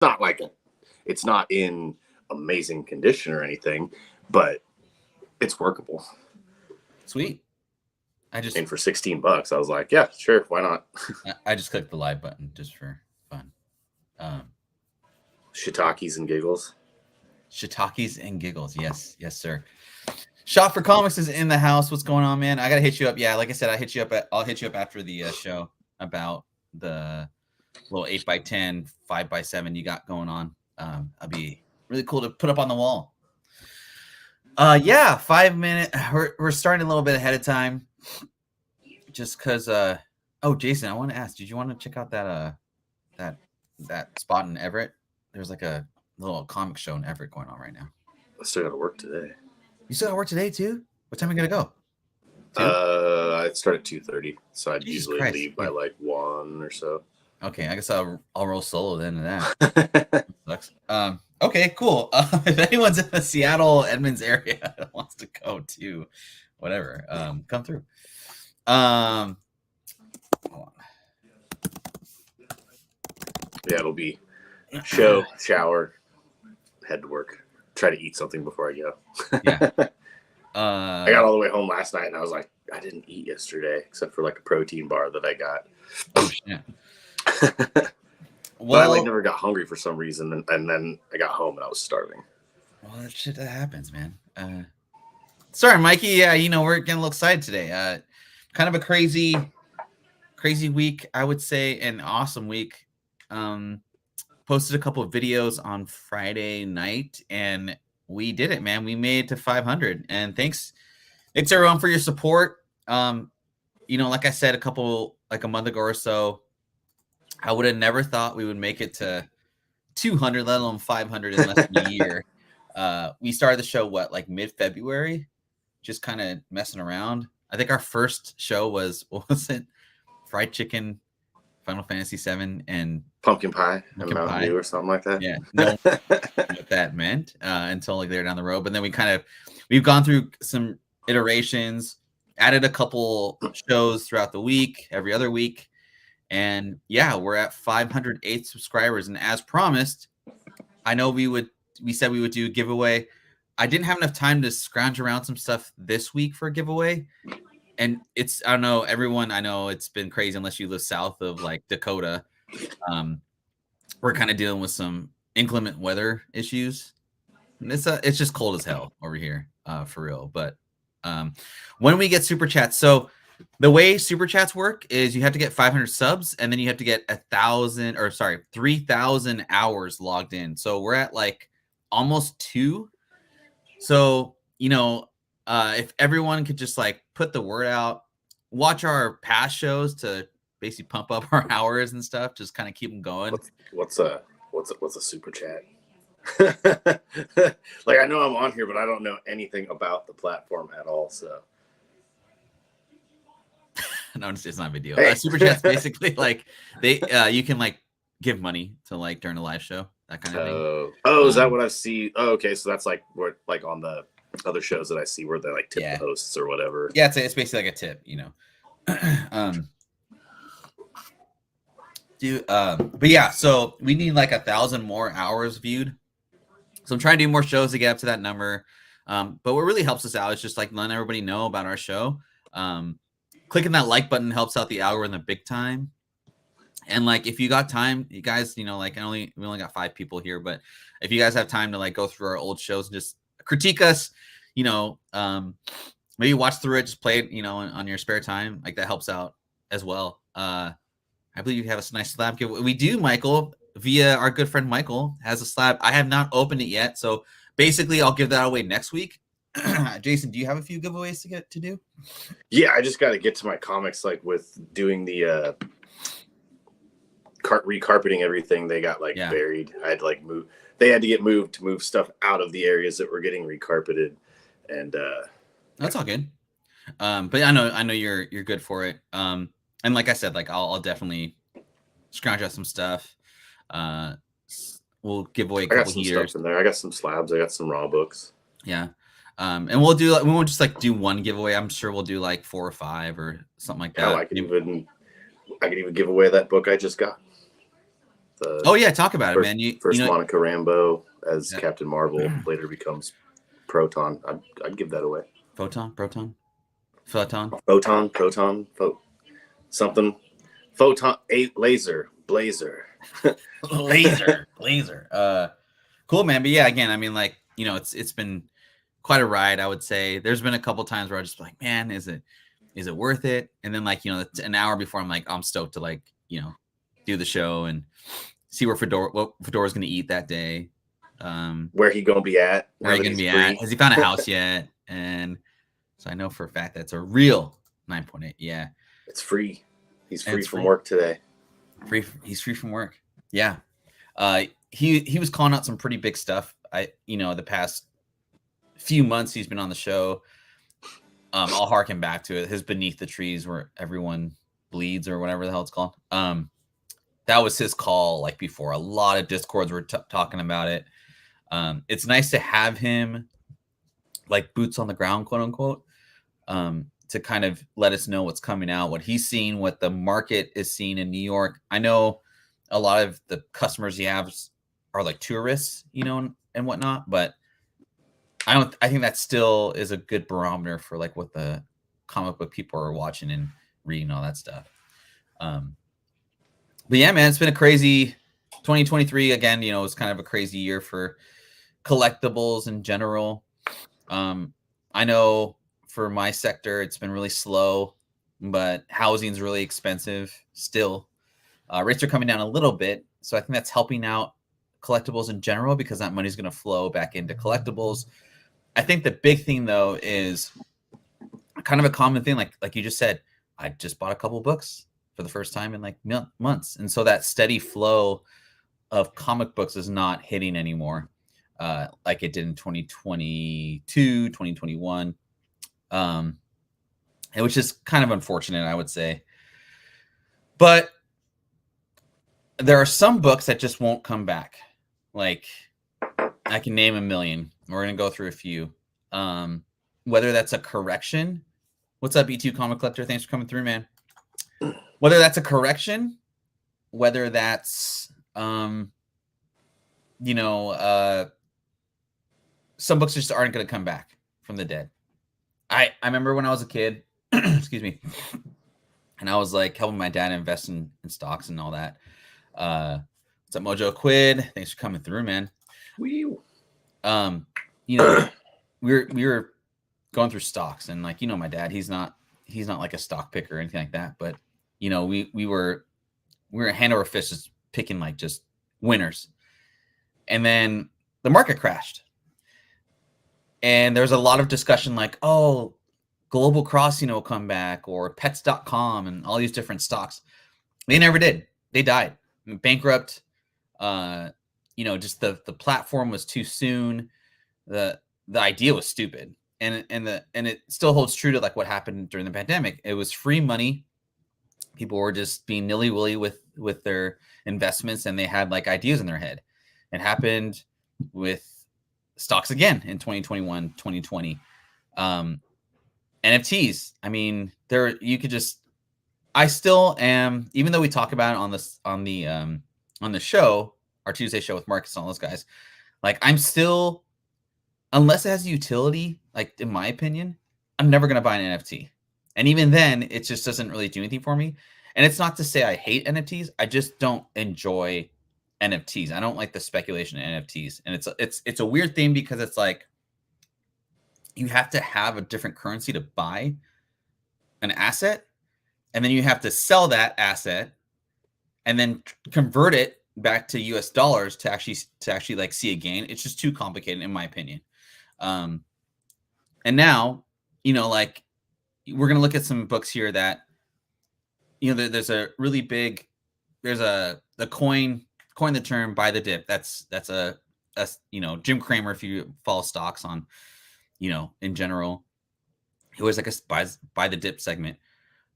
not like it's not in amazing condition or anything, but it's workable. Sweet. And for $16, I was like, yeah, sure, why not? I just clicked the live button just for fun. Shiitakes and giggles. Shiitakes and giggles. Yes, sir. Shop for Comics is in the house. What's going on, man? I gotta hit you up. Yeah, like I said, I'll hit you up after the show about the little 8x10, 5x7 you got going on. I'll be really cool to put up on the wall. Yeah, 5 minutes. We're starting a little bit ahead of time, just because. Oh, Jason, I want to ask. Did you want to check out that spot in Everett? There's like a little comic show in Everett going on right now. I still got to work today. You still got to work today too? What time are you gonna go? I start at 2:30, so I'd usually leave by like 1 or so. Okay, I guess I'll roll solo then to that. Sucks. Okay, cool. If anyone's in the Seattle, Edmonds area that wants to go to whatever, come through. Hold on. Yeah, it'll be show, shower, head to work. Try to eat something before I go. Yeah. I got all the way home last night and I was like, I didn't eat yesterday except for like a protein bar that I got. Oh shit. Well, I like never got hungry for some reason, and then I got home and I was starving. Well, that shit that happens, man. Sorry, Mikey. Yeah, we're getting a little excited today. Kind of a crazy week, I would say, an awesome week. Posted a couple of videos on Friday night, and we did it, man. We made it to 500, and thanks everyone for your support. Like I said, a month ago or so, I would have never thought we would make it to 200, let alone 500 in less than a year. We started the show, like mid-February, just kind of messing around. I think our first show was, what was it? Fried chicken, Final Fantasy VII, and pumpkin pie, and Mountain Dew or something like that. Yeah, no what that meant until like later down the road. But then we've gone through some iterations, added a couple shows throughout the week, every other week. And yeah, we're at 508 subscribers. And as promised, I know we said we would do a giveaway. I didn't have enough time to scrounge around some stuff this week for a giveaway. And I don't know, everyone, I know it's been crazy unless you live south of like Dakota. We're kind of dealing with some inclement weather issues. And it's just cold as hell over here, for real. But when we get super chats, so the way super chats work is you have to get 500 subs, and then you have to get 3,000 hours logged in. So we're at like almost 2. So, if everyone could just like put the word out, watch our past shows to basically pump up our hours and stuff, just kind of keep them going. What's a super chat? Like, I know I'm on here, but I don't know anything about the platform at all. So no, it's not a big deal. Super chats basically like you can like give money to like during a live show, that kind of thing. Oh, is that what I see? Oh, okay, so that's like what, like on the other shows that I see where they like tip the hosts or whatever. Yeah, it's basically like a tip, But yeah, so we need like 1,000 more hours viewed. So I'm trying to do more shows to get up to that number. But what really helps us out is just like letting everybody know about our show. Clicking that like button helps out the algorithm big time. And like, if you got time, you guys, like we only got 5 people here, but if you guys have time to like go through our old shows and just critique us, maybe watch through it, just play it, on your spare time. Like that helps out as well. I believe you have a nice slab giveaway. We do, Michael, via our good friend Michael has a slab. I have not opened it yet, so basically I'll give that away next week. Jason, do you have a few giveaways to do? Yeah, I just got to get to my comics, like with doing the recarpeting everything. They got like buried. I had to like move. They had to get moved to move stuff out of the areas that were getting recarpeted, and that's all good. But I know you're good for it. And like I said, like I'll definitely scrounge out some stuff. We'll give away a couple heaters in there. I got some slabs. I got some raw books. Yeah. And we won't just like do one giveaway. I'm sure we'll do like 4 or 5 or something like that. I could even give away that book I just got. Oh yeah, talk about it, man. First Monica Rambeau as Captain Marvel later becomes Proton. I'd give that away. Photon. Something. Photon 8 laser blazer. laser. Cool, man. But yeah, again, I mean, like, it's been quite a ride, I would say. There's been a couple times where I just like, man, is it worth it? And then like, an hour before I'm like, I'm stoked to like, do the show and see what Fedora's going to eat that day. Where he going to be at? Where he going to be at? Has he found a house yet? And so I know for a fact that's a real 9.8. Yeah. It's free. He's free from work today. He's free from work. Yeah. He was calling out some pretty big stuff. The past few months he's been on the show. I'll harken back to it. His Beneath the Trees where everyone bleeds or whatever the hell it's called. That was his call like before. A lot of Discords were talking about it. It's nice to have him like boots on the ground, quote unquote, to kind of let us know what's coming out, what he's seeing, what the market is seeing in New York. I know a lot of the customers he has are like tourists, and whatnot, but I think that still is a good barometer for like what the comic book people are watching and reading, all that stuff. But yeah, man, it's been a crazy 2023 again. It's kind of a crazy year for collectibles in general. I know for my sector, it's been really slow, but housing's really expensive still. Rates are coming down a little bit, so I think that's helping out collectibles in general because that money's going to flow back into collectibles. I think the big thing though is kind of a common thing, like you just said. I just bought a couple books for the first time in like months, and so that steady flow of comic books is not hitting anymore, like it did in 2022, 2021. Which is kind of unfortunate, I would say. But there are some books that just won't come back. Like I can name a million. We're going to go through a few. Whether that's a correction. What's up, E2 Comic Collector? Thanks for coming through, man. Whether that's a correction, whether that's, some books just aren't going to come back from the dead. I remember when I was a kid, excuse me, and I was like helping my dad invest in stocks and all that. What's up, Mojo Quid? Thanks for coming through, man. We were going through stocks, and like my dad, he's not like a stock picker or anything like that, but we were hand over fist just picking like just winners, and then the market crashed. And there's a lot of discussion like, oh, Global Crossing will come back or pets.com and all these different stocks. They never did. They died. Bankrupt. Just the platform was too soon. The idea was stupid. And it still holds true to like what happened during the pandemic. It was free money. People were just being nilly-willy with their investments, and they had like ideas in their head. It happened with stocks again in 2021, 2020. NFTs. I mean, I still am, even though we talk about it on the show, our Tuesday show with Marcus and all those guys, like I'm still, unless it has utility, like in my opinion, I'm never going to buy an NFT. And even then it just doesn't really do anything for me. And it's not to say I hate NFTs. I just don't enjoy NFTs. I don't like the speculation in NFTs. And it's a weird thing because it's like you have to have a different currency to buy an asset, and then you have to sell that asset and then convert it back to US dollars to actually like see a gain. It's just too complicated in my opinion. And now, like we're going to look at some books here that there's a really big, there's the coin the term buy the dip. That's a Jim Cramer, if you follow stocks on in general, he always like a buy the dip segment.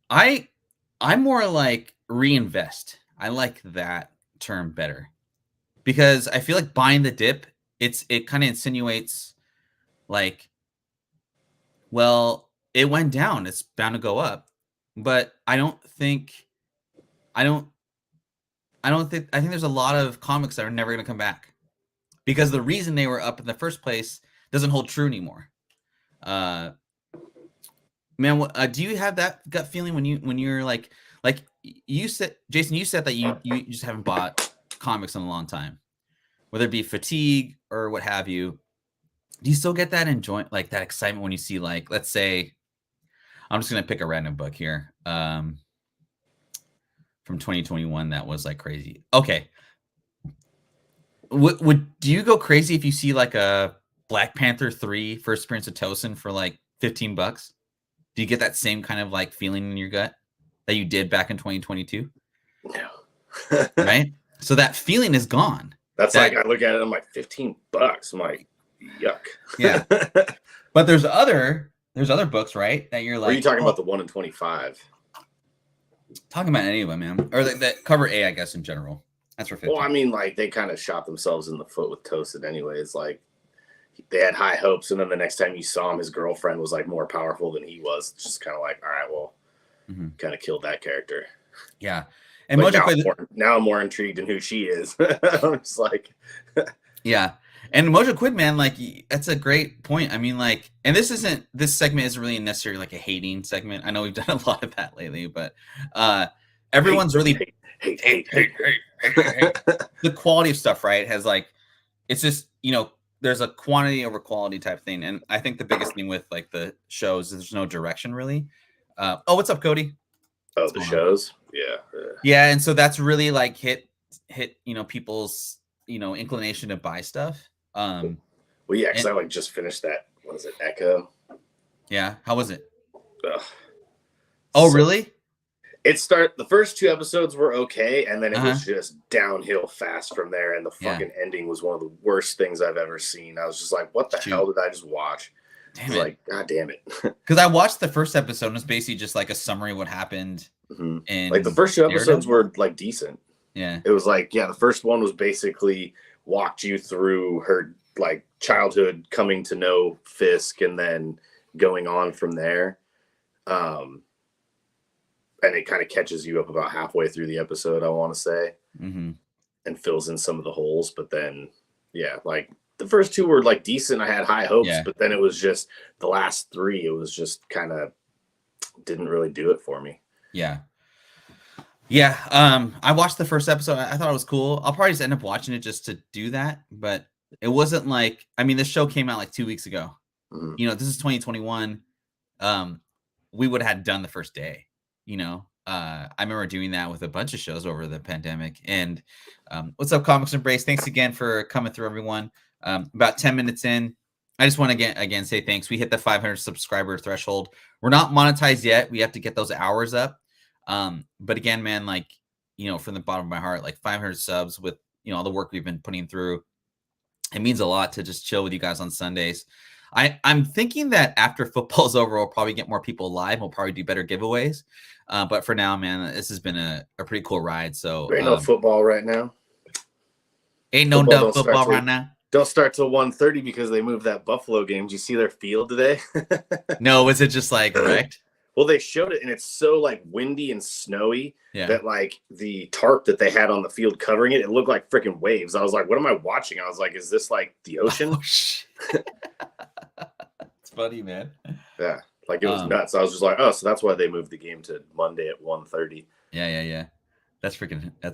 I'm more like reinvest. I like that term better because I feel like buying the dip, it kind of insinuates like, well, it went down, it's bound to go up. But I don't I think there's a lot of comics that are never going to come back because the reason they were up in the first place doesn't hold true anymore. Man, do you have that gut feeling when you're like you said, Jason, you said that you just haven't bought comics in a long time, whether it be fatigue or what have you. Do you still get that like that excitement when you see, like, let's say, I'm just gonna pick a random book here, from 2021 that was like crazy. Okay, do you go crazy if you see like a Black Panther 3 First Appearance of Tosin for like $15? Do you get that same kind of like feeling in your gut that you did back in 2022? No. Right? So that feeling is gone. That's like, I look at it, I'm like, $15. I'm like, yuck. Yeah. But there's other books, right? That you're like, are you talking about the 1 in 25? Talking about any of them, man. Or that cover A, I guess, in general. That's for 15. Well, I mean, like, they kind of shot themselves in the foot with Tosin anyways. Like, they had high hopes, and then the next time you saw him, his girlfriend was like more powerful than he was. It's just kind of like, all right, well, kind of killed that character. Yeah. And like now I'm more intrigued in who she is. I'm just like, yeah. And Mojo Quid, man, like, that's a great point. I mean, like, and this segment isn't really necessarily like a hating segment. I know we've done a lot of that lately, but everyone's really hate. The quality of stuff, right, has like, it's just, there's a quantity over quality type thing. And I think the biggest thing with like the shows is there's no direction really. Oh, what's up, Cody? Oh, the shows? Yeah. Yeah. And so that's really like hit, people's, inclination to buy stuff. Well, yeah, because I like just finished that. What is it, Echo? Yeah. How was it? Ugh. Oh, really? The first 2 episodes were okay, and then it was just downhill fast from there, and the fucking ending was one of the worst things I've ever seen. I was just like, what the hell did I just watch? Damn it. Like, god damn it. Because I watched the first episode, and it's basically just like a summary of what happened. And like, the first 2 episodes were like decent. Yeah. It was like, the first one was basically walked you through her like childhood, coming to know Fisk, and then going on from there. And it kind of catches you up about halfway through the episode, I want to say, and fills in some of the holes. But then, like, the first 2 were like decent. I had high hopes, but then it was just the last 3. It was just kind of didn't really do it for me. Yeah. I watched the first episode. I thought it was cool. I'll probably just end up watching it just to do that. But it wasn't like, I mean, the show came out like 2 weeks ago. This is 2021. We would have had done the first day. I remember doing that with a bunch of shows over the pandemic. And what's up, Comics Embrace? Thanks again for coming through, everyone. About 10 minutes in, I just want to again say thanks. We hit the 500 subscriber threshold. We're not monetized yet. We have to get those hours up. But again, man, like, from the bottom of my heart, like 500 subs with, all the work we've been putting through, it means a lot to just chill with you guys on Sundays. I'm thinking that after football's over, we'll probably get more people live. We'll probably do better giveaways. But for now, man, this has been a pretty cool ride. So there ain't no football right now. Ain't no football right now. Don't start till 1:30 because they moved that Buffalo game. Did you see their field today? No, was it just like wrecked? Well, they showed it, and it's so like windy and snowy that like the tarp that they had on the field covering it, it looked like freaking waves. I was like, what am I watching? I was like, is this like the ocean? Oh, shit. It's funny, man. Yeah, like it was nuts. I was just like, oh, so that's why they moved the game to Monday at 1:30. Yeah. That's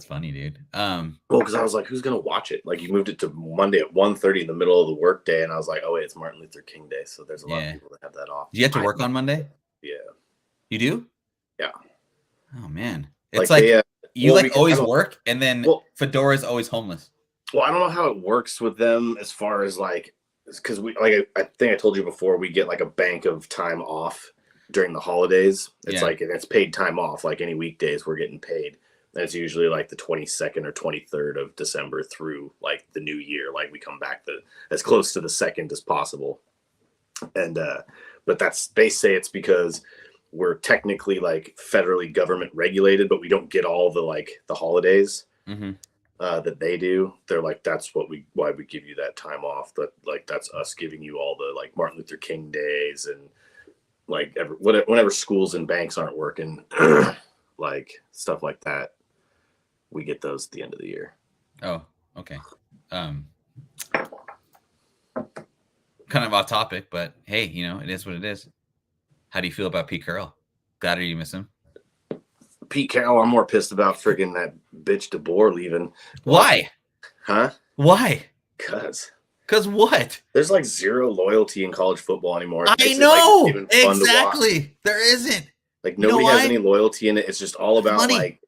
funny, dude. Well, because I was like, who's gonna watch it? Like, you moved it to Monday at 1:30 in the middle of the workday, and I was like, oh wait, it's Martin Luther King Day, so there's a lot of people that have that off. Do you have to work on Monday? Yeah. You do? Yeah. Oh man, it's like you always work, and then Fedora is always homeless. Well, I don't know how it works with them as far as like, because we I think I told you before, we get like a bank of time off during the holidays. It's like, and it's paid time off. Like any weekdays, we're getting paid. And it's usually like the 22nd or 23rd of December through like the new year. Like, we come back as close to the 2nd as possible. And but they say it's because we're technically like federally government regulated, but we don't get all the holidays that they do. They're like, that's why we give you that time off. But like, that's us giving you all the like Martin Luther King days and like whenever schools and banks aren't working, like stuff like that. we get those at the end of the year. Oh, okay. Kind of off topic, but hey, it is what it is. How do you feel about Pete Carroll? Glad or you miss him? Pete Carroll, I'm more pissed about friggin' that bitch DeBoer leaving. Why? Huh? Why? Because what? There's like zero loyalty in college football anymore. I know. Exactly. There isn't. Like nobody has any loyalty in it. It's just all about money.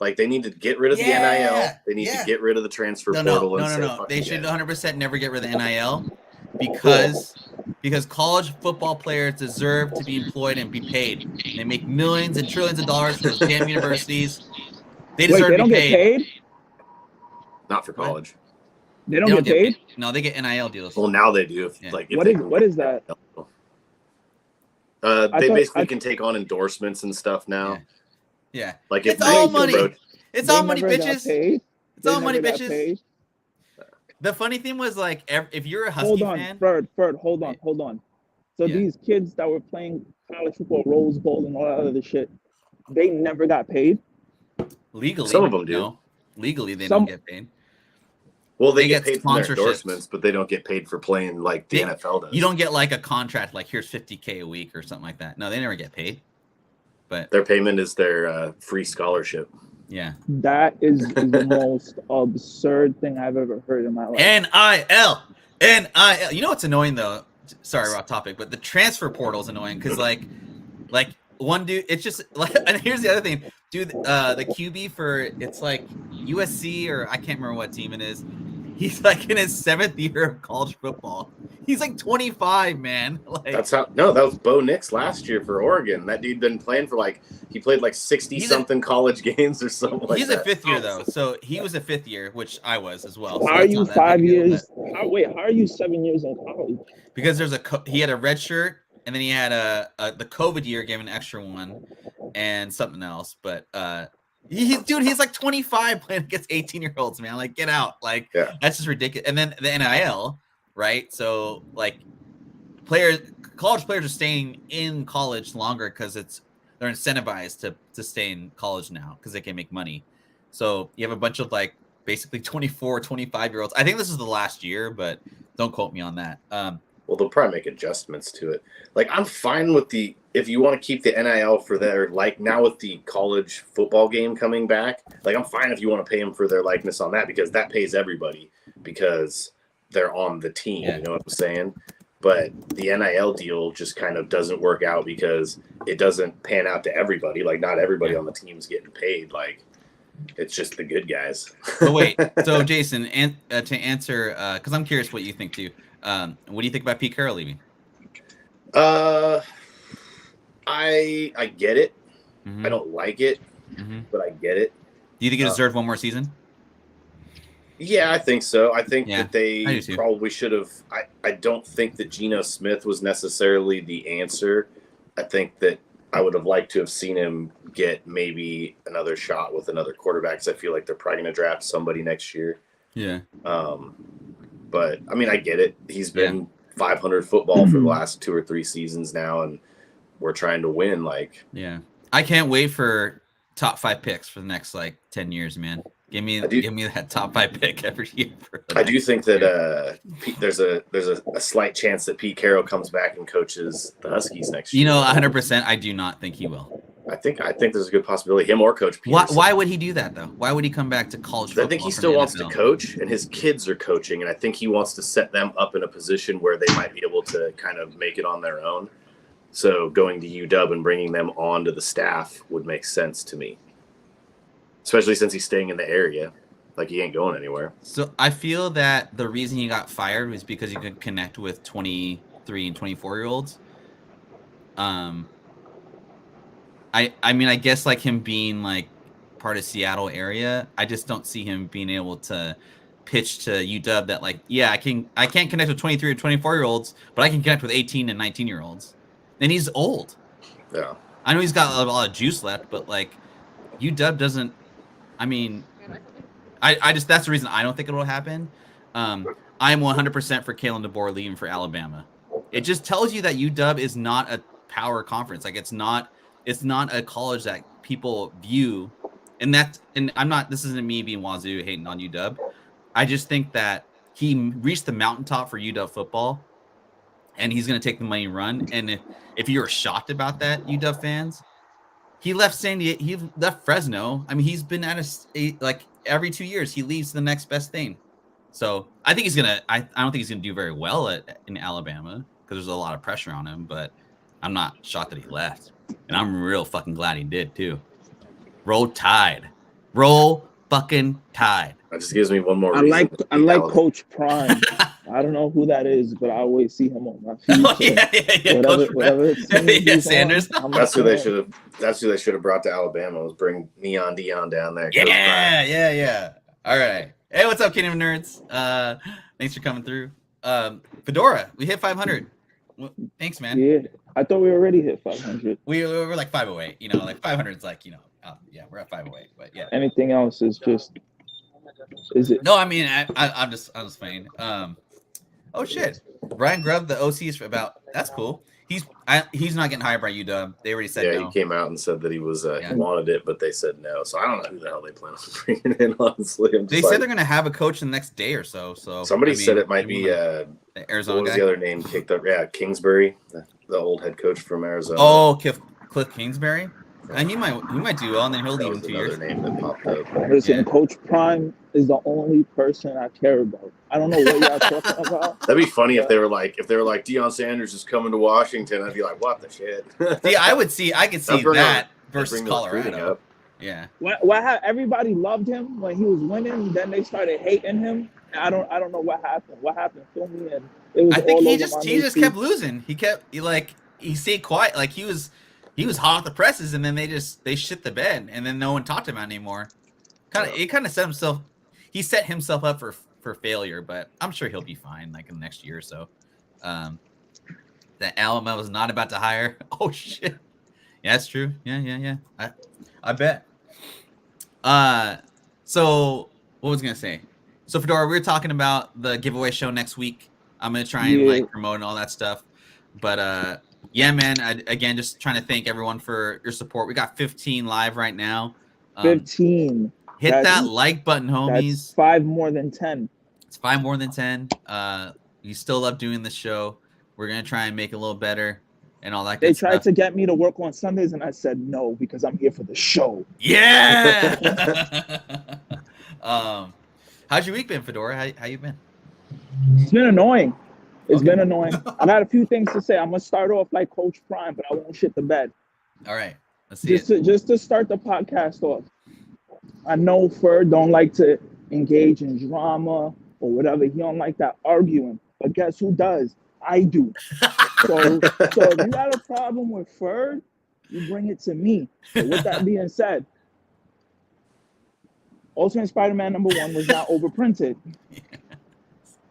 Like they need to get rid of the NIL. They need to get rid of the transfer portal. No. They should 100% never get rid of the NIL because college football players deserve to be employed and be paid. They make millions and trillions of dollars for those damn universities. They deserve to be paid. Not for college. They don't get paid? No, they get NIL deals. Well, now they do. What is that? They basically can take on endorsements and stuff now. Yeah. Like it's all money. It's all money, bitches. It's all money, bitches. The funny thing was, like, if you're a Husky fan... Ferd, hold on. So these kids that were playing college football, Rose Bowl, and all that other shit, they never got paid? Legally. Some of them do. No. Legally, they don't get paid. Well, they get paid for their endorsements, but they don't get paid for playing like the NFL does. You don't get like a contract like here's $50K a week or something like that. No, they never get paid. But their payment is their free scholarship. Yeah. That is the most absurd thing I've ever heard in my life. NIL. You know what's annoying though? Sorry, we're off topic, but the transfer portal is annoying because like one dude, it's just like, and here's the other thing, dude. The QB for it's like USC or I can't remember what team it is. He's like in his 7th year of college football. He's like 25, man. Like that was Bo Nix last year for Oregon. That dude been playing for he played like 60-something college games or something like that. He's a 5th year though, so he was a 5th year, which I was as well. So how are you 5 years? How are you 7 years in college? Because he had a red shirt, and then he had the COVID year, gave an extra one, and something else. But he's like 25 playing against 18-year-olds, man. Like, get out. Like, that's just ridiculous. And then the NIL, right? So like college players are staying in college longer because they're incentivized to stay in college now because they can make money. So you have a bunch of like basically 24, 25-year-olds. I think this is the last year, but don't quote me on that. Well, they'll probably make adjustments to it. Like, I'm fine with if you want to keep the NIL for their, like, now with the college football game coming back, like, I'm fine if you want to pay them for their likeness on that because that pays everybody because they're on the team. You know what I'm saying? But the NIL deal just kind of doesn't work out because it doesn't pan out to everybody. Like, not everybody on the team's getting paid. Like, it's just the good guys. But wait, so Jason, to answer, because I'm curious what you think too. What do you think about Pete Carroll leaving? I get it. Mm-hmm. I don't like it, but I get it. Do you think he deserved one more season? Yeah, I think so. I think that they probably should have. I don't think that Geno Smith was necessarily the answer. I think that I would have liked to have seen him get maybe another shot with another quarterback because I feel like they're probably going to draft somebody next year. Yeah. But, I mean, I get it. He's been 500 football for the last 2 or 3 seasons now, and we're trying to win. Like, I can't wait for top 5 picks for the next, 10 years, man. Give me that top 5 pick every year. I do think that there's a slight chance that Pete Carroll comes back and coaches the Huskies next year. 100%. I do not think he will. I think there's a good possibility. Him or Coach Peterson. Why would he do that though? Why would he come back to college football? I think he still wants to coach, and his kids are coaching, and I think he wants to set them up in a position where they might be able to kind of make it on their own. So going to UW and bringing them onto the staff would make sense to me, especially since he's staying in the area. Like, he ain't going anywhere. So I feel that the reason he got fired was because he could connect with 23 and 24-year-olds. I mean, I guess like him being like part of Seattle area, I just don't see him being able to pitch to UW that like, I can't connect with 23 or 24-year-olds, but I can connect with 18 and 19-year-olds. And he's old. Yeah. I know he's got a lot of juice left, but like UW doesn't. I mean, I just that's the reason I don't think it will happen. I'm 100% for Kalen DeBoer leaving for Alabama. It just tells you that UW is not a power conference. Like, it's not a college that people view and I'm not. This isn't me being Wazoo hating on UW. I just think that he reached the mountaintop for UW football, and he's going to take the money and run. And if you're shocked about that, UW fans, he left San Diego. He left Fresno. I mean, he's been at like every 2 years. He leaves the next best thing. So I think he's gonna. I don't think he's gonna do very well in Alabama because there's a lot of pressure on him. But I'm not shocked that he left, and I'm real fucking glad he did too. Roll Tide, roll fucking Tide. That just gives me one more. I like Coach Prime. I don't know who that is, but I always see him on my feed. Oh, yeah. Whatever Sanders. That's who they should have. That's who they should have brought to Alabama. Was bring Neon Dion down there. Yeah. All right. Hey, what's up, Kingdom Nerds? Thanks for coming through. Fedora, we hit 500. Well, thanks, man. Yeah, I thought we already hit 500. We're like 508. You know, like 500 is like, yeah, we're at 508. But yeah. Anything else is just. Is it? No, I mean, I'm just playing. Oh shit, Brian Grubb, the OC is about. That's cool. He's not getting hired by UW. They already said no. Yeah, he came out and said that he was he wanted it, but they said no. So I don't know who the hell they plan on bringing in. Honestly, they said they're going to have a coach the next day or so. So somebody said it might be the Arizona. What was the other name kicked up? Yeah, Kingsbury, the old head coach from Arizona. Oh, Cliff Kingsbury. And he might do well, and then he'll leave in 2 years. Name that popped up. Listen, Coach Prime is the only person I care about. I don't know what y'all talking about. That'd be funny if they were like Deion Sanders is coming to Washington. I'd be like, what the shit? See, I could see that versus Colorado. Yeah. What everybody loved him when he was winning, then they started hating him. I don't know what happened. What happened? Fill me in. It was. I think he just kept losing. He stayed quiet. Like he was hot off the presses, and then they shit the bed, and then no one talked to him anymore. He set himself up for failure, but I'm sure he'll be fine like in the next year or so. That Alabama was not about to hire. Oh shit. Yeah, that's true. Yeah. I bet. So what was I gonna say? So Fedora, we were talking about the giveaway show next week. I'm gonna try and promote and all that stuff. But yeah, man. Again, just trying to thank everyone for your support. We got 15 live right now. 15. Hit that like button, homies. That's 5 more than 10. It's 5 more than 10. You still love doing this show. We're gonna try and make it a little better and all that. They tried to get me to work on Sundays, and I said no because I'm here for the show. Yeah. How's your week been, Fedora? How you been? It's been annoying. It's been annoying. I got a few things to say. I'm gonna start off like Coach Prime, but I won't shit the bed. All right, let's see. Just to start the podcast off. I know Ferd don't like to engage in drama or whatever. He don't like that arguing. But guess who does? I do. So if you got a problem with Ferd, you bring it to me. So with that being said, Ultimate Spider-Man #1 was not overprinted.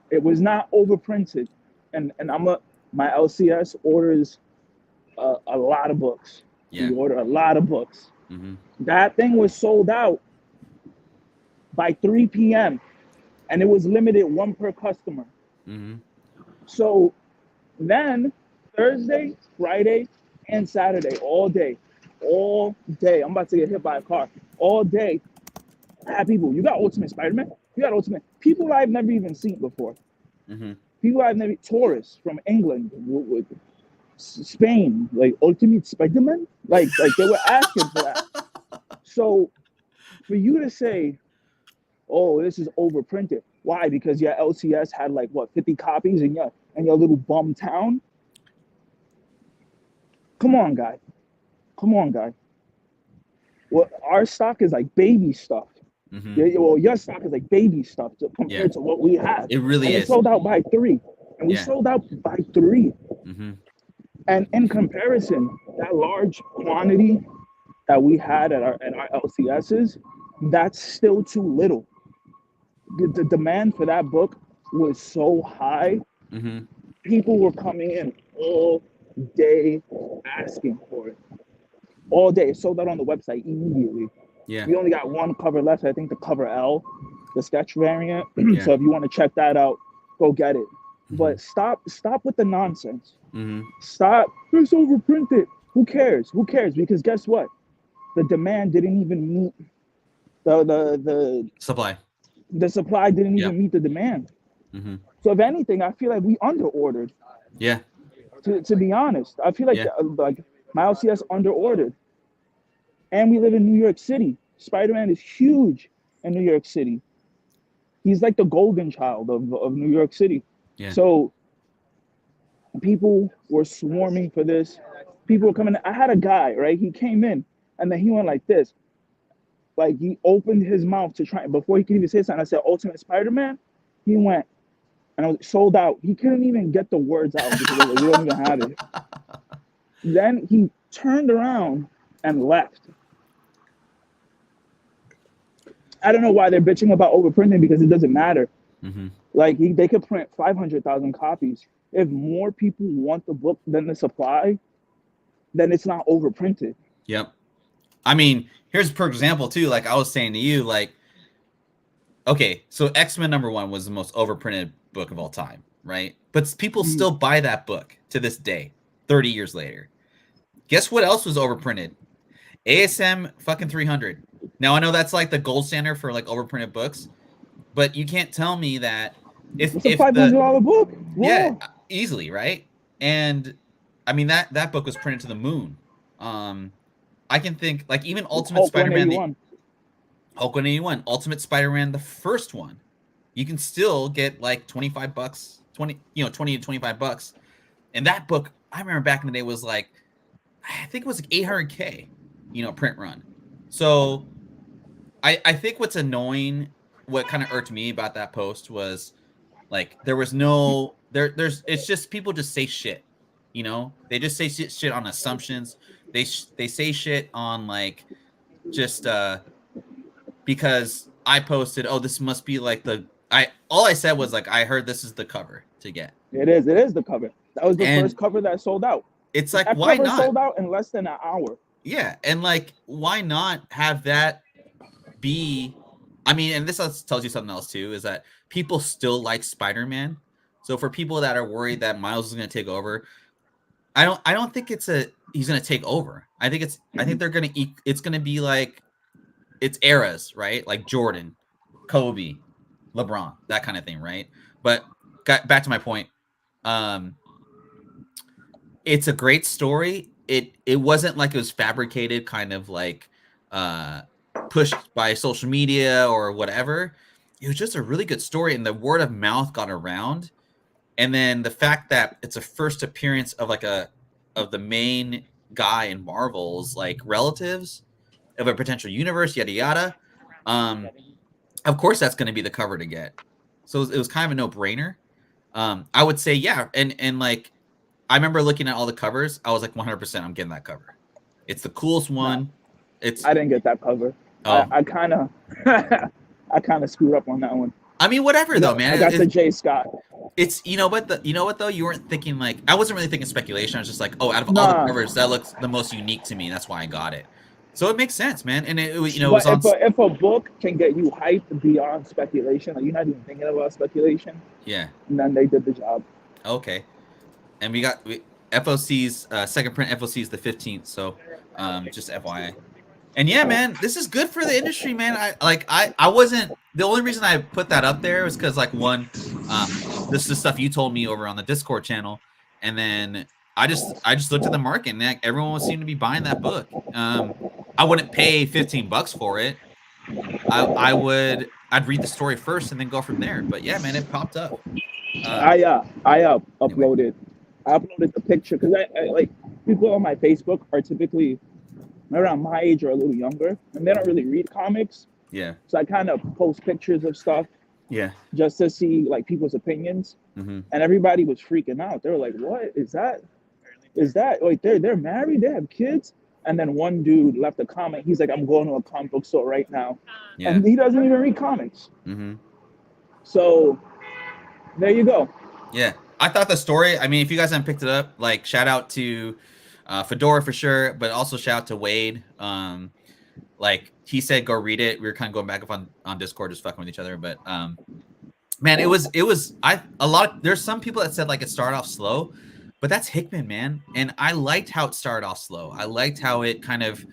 It was not overprinted. And my LCS orders a lot of books. Yeah. We order a lot of books. Mm-hmm. That thing was sold out by 3 p.m. and it was limited 1 per customer. Mm-hmm. So then Thursday, Friday, and Saturday, all day. I'm about to get hit by a car. All day, I have people. You got Ultimate Spider-Man? You got Ultimate. People I've never even seen before. Mm-hmm. People I've never. Tourists from England, with Spain, like Ultimate Spider-Man. Like they were asking for that. So for you to say, "Oh, this is overprinted," why? Because your LCS had 50 copies in your little bum town. Come on, guy. Well, our stock is like baby stuff. Mm-hmm. Your stock is like baby stuff compared to what we have. It really is. It sold out by 3, and we sold out by 3. Mm-hmm. And in comparison, that large quantity that we had at our LCSs, that's still too little. The demand for that book was so high. Mm-hmm. People were coming in all day asking for it. All day. It sold out on the website immediately. Yeah. We only got 1 cover left. I think the cover L, the sketch variant. Yeah. So if you want to check that out, go get it. Mm-hmm. But stop with the nonsense. Mm-hmm. Stop. It's overprinted. Who cares? Because guess what? The demand didn't even meet The Supply. the supply didn't Yep. even meet the demand. Mm-hmm. So if anything, I feel like we under ordered. Yeah. To be honest, I feel like Yeah. my LCS under ordered, and we live in New York City. Spider-Man is huge in New York City. He's like the golden child of New York City. Yeah. So people were swarming for this. People were coming. I had a guy, right? He came in and then he went like this. Like he opened his mouth to try before he could even say something. I said, Ultimate Spider-Man. He went and I was sold out. He couldn't even get the words out because like, we don't even have it. Then he turned around and left. I don't know why they're bitching about overprinting because it doesn't matter. Mm-hmm. Like they could print 500,000 copies. If more people want the book than the supply, then it's not overprinted. Yep. I mean, here's for example too. Like I was saying to you, like, okay, so X-Men #1 was the most overprinted book of all time, right? But people still buy that book to this day, 30 years later. Guess what else was overprinted? ASM fucking 300. Now I know that's like the gold standard for like overprinted books, but you can't tell me that it's a $500 book. Yeah, easily, right? And I mean that book was printed to the moon. I can think like even Ultimate Spider-Man, Hulk 181, Ultimate Spider-Man, the first one, you can still get like $25, 20 to $25. And that book, I remember back in the day was like, I think it was like 800K, print run. So I think what's annoying, what kind of irked me about that post was like there was no there's it's just people just say shit, they just say shit on assumptions. They say shit on like just because I posted, oh, this must be like all I said was like I heard this is the cover to get. It is the cover. That was the first cover that sold out. It's like, that why cover not? Sold out in less than an hour. Yeah, and like why not have that be? I mean, and this tells you something else too, is that people still like Spider-Man. So for people that are worried that Miles is going to take over, I don't think he's going to take over. I think they're going to it's going to be like it's eras, right? Like Jordan, Kobe, LeBron, that kind of thing, right? But back to my point. It's a great story. It wasn't like it was fabricated, kind of like pushed by social media or whatever. It was just a really good story, and the word of mouth got around. And then the fact that it's a first appearance of of the main guy in Marvel's like relatives of a potential universe, yada yada. Of course, that's going to be the cover to get. So it was kind of a no-brainer. I would say, yeah, and like I remember looking at all the covers. I was like, 100%, I'm getting that cover. It's the coolest one. I didn't get that cover. Oh. I kind of I kind of screwed up on that one. I mean, whatever though, man. I got the J. Scott. It's you know what though, you weren't thinking like I wasn't really thinking speculation. I was just like, oh, out of all the covers, that looks the most unique to me. That's why I got it. So it makes sense, man. And it was on. If a book can get you hyped beyond speculation, like you're not even thinking about speculation. Yeah. And then they did the job. Okay. And we got FOC's second print. FOC is the 15th. So just FYI. And yeah, man, this is good for the industry, man. I wasn't, the only reason I put that up there was because like one, this is stuff you told me over on the Discord channel, and then I just looked at the market and like, everyone seemed to be buying that book. I wouldn't pay $15 for it. I'd read the story first and then go from there. But yeah, man, it popped up. I uploaded the picture because I like people on my Facebook are typically around my age or a little younger, and they don't really read comics. Yeah. So I kind of post pictures of stuff. Yeah. Just to see like people's opinions, and everybody was freaking out. They were like, "What is that? Is that like they're married? They have kids?" And then one dude left a comment. He's like, "I'm going to a comic book store right now," and he doesn't even read comics. So there you go. Yeah, I thought the story. I mean, if you guys haven't picked it up, like shout out to Fedora for sure, but also shout out to Wade. Like he said, go read it. We were kind of going back up on Discord, just fucking with each other. But man, it was there's some people that said like it started off slow, but that's Hickman, man. And I liked how it started off slow. I liked how it kind of,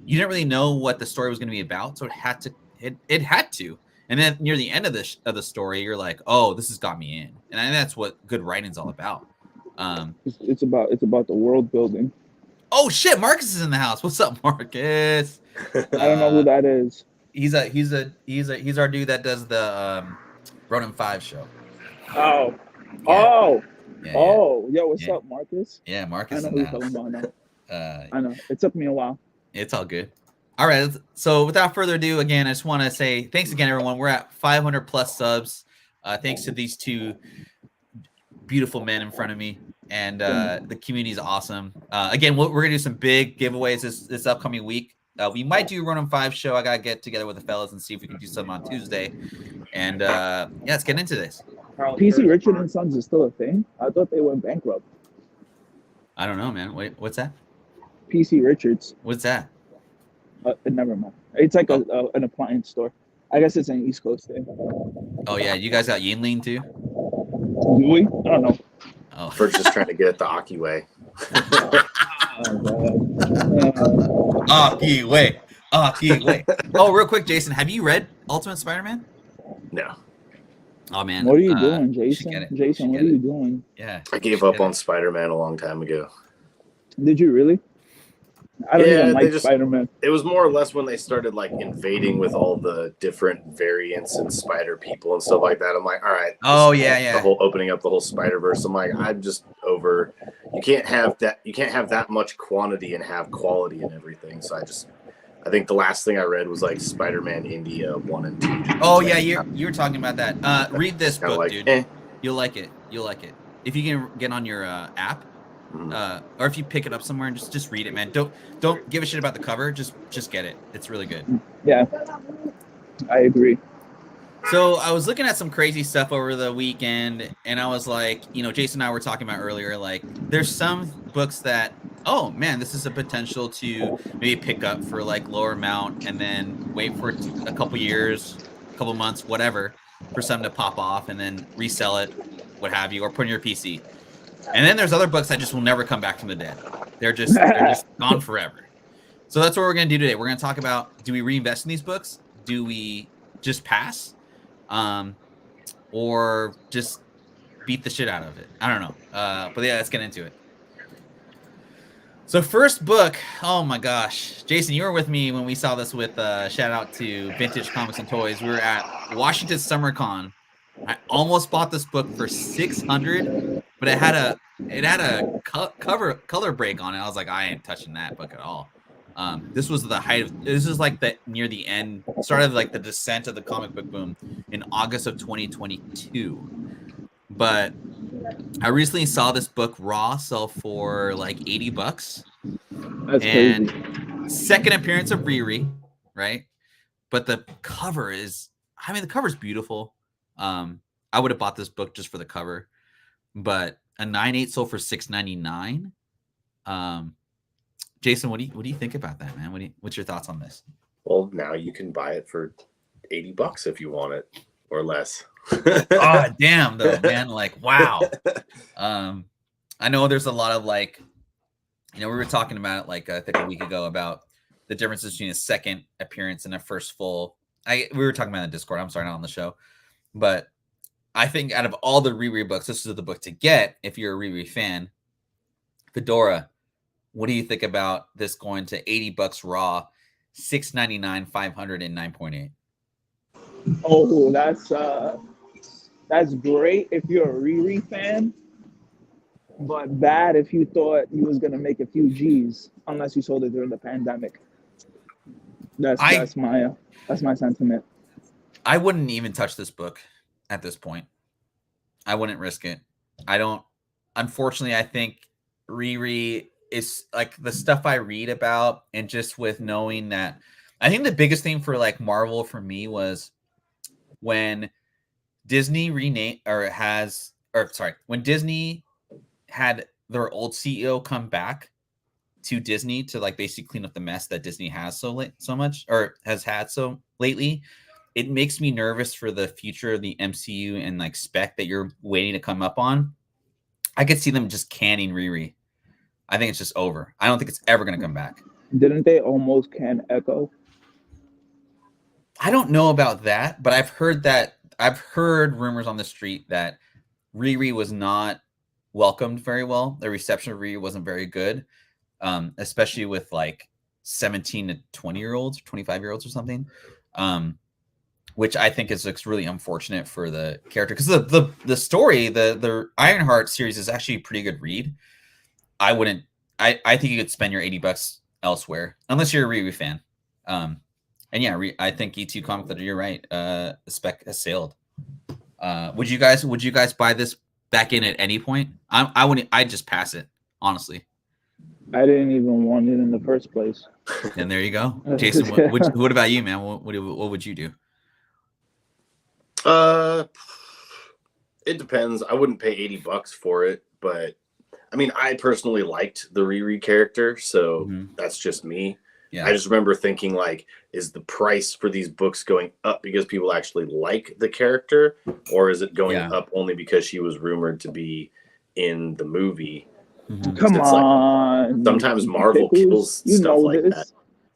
you didn't really know what the story was going to be about, so it had it had to. And then near the end of the story, you're like, oh, this has got me in, and that's what good writing's all about. It's about the world building. Oh shit, Marcus is in the house. What's up, Marcus? I don't know who that is. He's our dude that does the Ronin 5 show. Oh. Yeah. Oh. Yeah, oh. Yo, what's up, Marcus? Yeah, Marcus. I know who you're talking about now. I know. It took me a while. It's all good. All right. So without further ado, again, I just want to say thanks again, everyone. We're at 500 plus subs. Thanks to these two beautiful men in front of me. And the community is awesome. Again, we're going to do some big giveaways this upcoming week. We might do a Ronin 5 show. I got to get together with the fellas and see if we can do something on Tuesday. And yeah, let's get into this. PC Richard and Sons is still a thing? I thought they went bankrupt. I don't know, man. Wait, what's that? PC Richards. What's that? Never mind. It's like an appliance store. I guess it's an East Coast thing. Oh, yeah. You guys got Yinling too? Do we? I don't know. Oh. We're just trying to get it the Aki way. Aki way. Oh, real quick, Jason, have you read Ultimate Spider-Man? No. Oh, man. What are you doing, Jason? Jason, what are you doing? Yeah. I gave up on Spider-Man a long time ago. Did you really? I don't even like Spider-Man. It was more or less when they started like invading with all the different variants and spider people and stuff like that. I'm like, all right. Oh yeah. The whole opening up the whole Spider-Verse. I'm like, I'm just over. You can't have that much quantity and have quality and everything. So I think the last thing I read was like Spider-Man India 1 and 2. Oh yeah, you were talking about that. Read this book, like, dude. You'll like it. If you can get on your app. Or if you pick it up somewhere and just read it, man. Don't give a shit about the cover. Just get it. It's really good. Yeah, I agree. So I was looking at some crazy stuff over the weekend, and I was like, Jason and I were talking about earlier, like there's some books that, oh man, this is a potential to maybe pick up for like lower amount and then wait for a couple years, a couple months, whatever, for something to pop off and then resell it, what have you, or put in your PC. And then there's other books that just will never come back from the dead. They're just gone forever. So that's what we're going to do today. We're going to talk about, do we reinvest in these books? Do we just pass? Or just beat the shit out of it? I don't know. But yeah, let's get into it. So first book, oh my gosh. Jason, you were with me when we saw this with shout out to Vintage Comics and Toys. We were at Washington Summer Con. I almost bought this book for $600, but it had a color break on it. I was like, I ain't touching that book at all. This was the height of, this is like near the end, started like the descent of the comic book boom in August of 2022. But I recently saw this book raw sell for like $80. That's and crazy. Second appearance of Riri, right? But the cover is, the cover's beautiful. I would have bought this book just for the cover, but a 9.8 sold for $6.99. Jason, what do you think about that, man? What's your thoughts on this? Well, now you can buy it for $80 if you want it or less. Oh, damn, though, man! Like, wow. I know there's a lot of like, we were talking about it like I think a week ago about the differences between a second appearance and a first full. We were talking about it in Discord. I'm sorry, not on the show. But I think out of all the Riri books, this is the book to get if you're a Riri fan. Fedora, what do you think about this going to $80 raw, $6.99, 500 and 9.8? Oh, that's great if you're a Riri fan, but bad if you thought you was gonna make a few G's unless you sold it during the pandemic. That's my sentiment. I wouldn't even touch this book at this point. I wouldn't risk it. Unfortunately, I think Riri is like the stuff I read about, and just with knowing that, I think the biggest thing for like Marvel for me was when Disney when Disney had their old CEO come back to Disney to like basically clean up the mess that Disney has so much or has had so lately. It makes me nervous for the future of the MCU and like spec that you're waiting to come up on. I could see them just canning Riri. I think it's just over. I don't think it's ever going to come back. Didn't they almost can Echo? I don't know about that, but I've heard rumors on the street that Riri was not welcomed very well. The reception of Riri wasn't very good, especially with like 17 to 20-year-olds, 25-year-olds or something. Which I think is really unfortunate for the character, because the story, the Ironheart series is actually a pretty good read. I think you could spend your $80 elsewhere, unless you're a Riri fan. And yeah, I think E2 Comic Letter, you're right. The spec has sailed. Would you guys buy this back in at any point? I wouldn't. I'd just pass it, honestly. I didn't even want it in the first place. And there you go, Jason. What about you, man? What would you do? It depends. I wouldn't pay $80 for it, but I mean, I personally liked the Riri character, so that's just me. Yeah. I just remember thinking, like, is the price for these books going up because people actually like the character, or is it going up only because she was rumored to be in the movie? Come on. Like, sometimes Marvel kills stuff like that.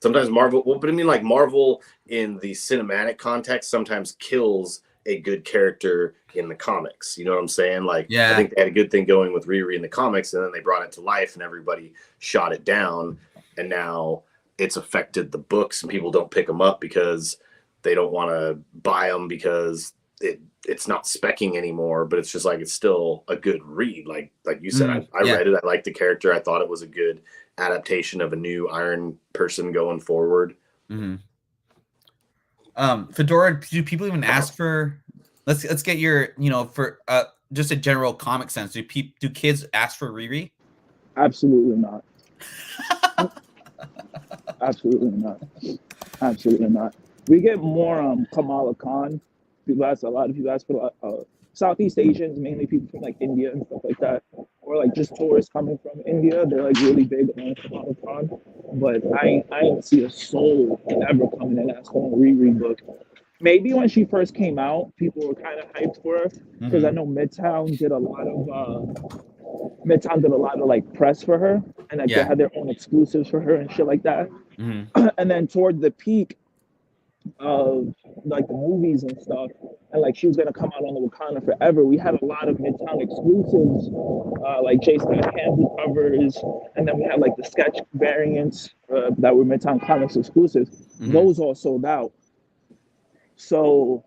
Sometimes Marvel, but I mean, like, Marvel in the cinematic context sometimes kills a good character in the comics. You know what I'm saying? Like, I think they had a good thing going with Riri in the comics, and then they brought it to life and everybody shot it down, and now it's affected the books and people don't pick them up because they don't want to buy them because it's not specking anymore, but it's just like, it's still a good read. Like you said, I read it. I liked the character. I thought it was a good adaptation of a new Iron person going forward. Fedora, do people even ask for, let's get your, for just a general comic sense, do kids ask for Riri? Absolutely not. Absolutely not. Absolutely not. We get more Kamala Khan. A lot of people ask for Southeast Asians, mainly people from like India and stuff like that, or like just tourists coming from India. They're like really big on Kamala Khan. But I didn't see a soul ever coming and asking for a Riri book. Maybe when she first came out, people were kind of hyped for her, because I know Midtown did a lot of like press for her, and like they had their own exclusives for her and shit like that. And then toward the peak of like the movies and stuff, and like she was gonna come out on the Wakanda Forever, we had a lot of Midtown exclusives, like Jason Campbell covers, and then we had like the sketch variants that were Midtown Comics exclusives. Those all sold out. So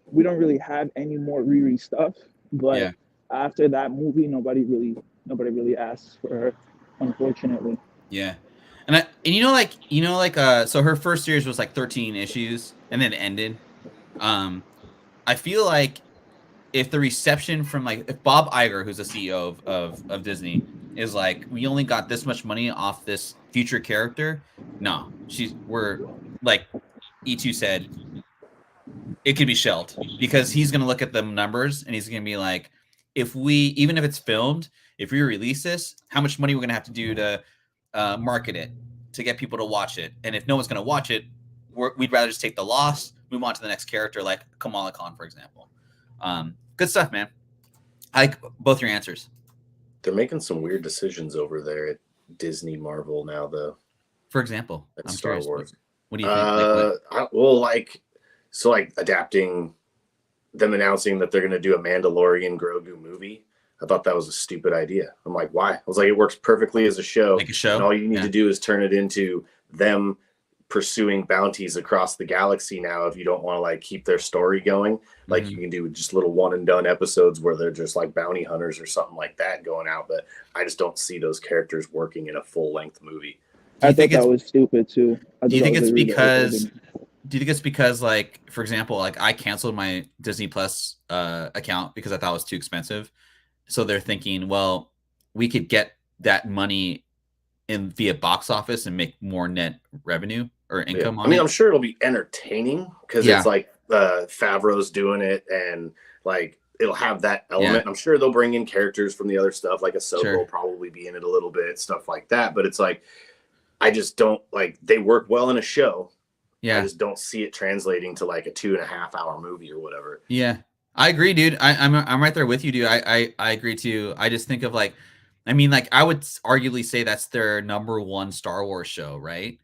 we don't really have any more Riri stuff, but after that movie, nobody really asks for her, unfortunately. Yeah. And so her first series was like 13 issues and then it ended. I feel like if the reception from, like, if Bob Iger, who's the CEO of Disney, is like, we only got this much money off this future character, no, we're like E2 said, it could be shelved, because he's going to look at the numbers and he's going to be like, even if it's filmed, if we release this, how much money we're going to have to do to market it, to get people to watch it. And if no one's going to watch it, we'd rather just take the loss, move on to the next character, like Kamala Khan, for example. Good stuff, man. I like both your answers. They're making some weird decisions over there at Disney Marvel now, though. For example, at Star Wars. What do you think? Like adapting them, announcing that they're going to do a Mandalorian Grogu movie. I thought that was a stupid idea. I'm like, why? I was like, it works perfectly as a show. Like a show. And all you need to do is turn it into them pursuing bounties across the galaxy now. If you don't want to like keep their story going, like you can do just little one and done episodes where they're just like bounty hunters or something like that going out. But I just don't see those characters working in a full length movie. I think that was stupid too. Do you think it's because, like, for example, like I canceled my Disney Plus account because I thought it was too expensive. So they're thinking, well, we could get that money via box office and make more net revenue or income. I mean, I'm sure it'll be entertaining because it's like Favreau's doing it, and like it'll have that element. I'm sure they'll bring in characters from the other stuff, like Ahsoka will probably be in it a little bit, stuff like that. But it's like, I just don't like, they work well in a show. I just don't see it translating to like a 2.5 hour movie or whatever. Yeah, I agree, dude. I'm right there with you, dude. I agree too. I just think of like, I mean, like I would arguably say that's their number one Star Wars show, right?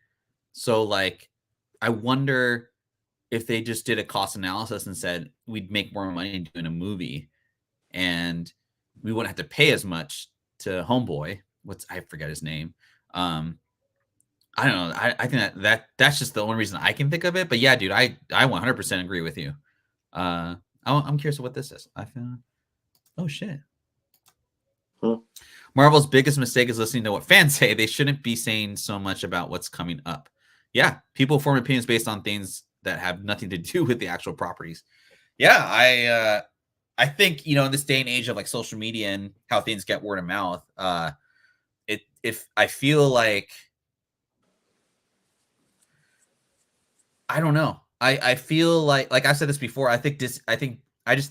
So like, I wonder if they just did a cost analysis and said we'd make more money doing a movie, and we wouldn't have to pay as much to Homeboy. I forget his name. I don't know. I think that's just the only reason I can think of it. But yeah, dude, I 100% agree with you. I'm curious what this is. I found. Oh shit. Marvel's biggest mistake is listening to what fans say. They shouldn't be saying so much about what's coming up. Yeah, people form opinions based on things that have nothing to do with the actual properties. Yeah, I think, you know, in this day and age of like social media and how things get word of mouth, if I feel like, I don't know. I feel like I said this before. I just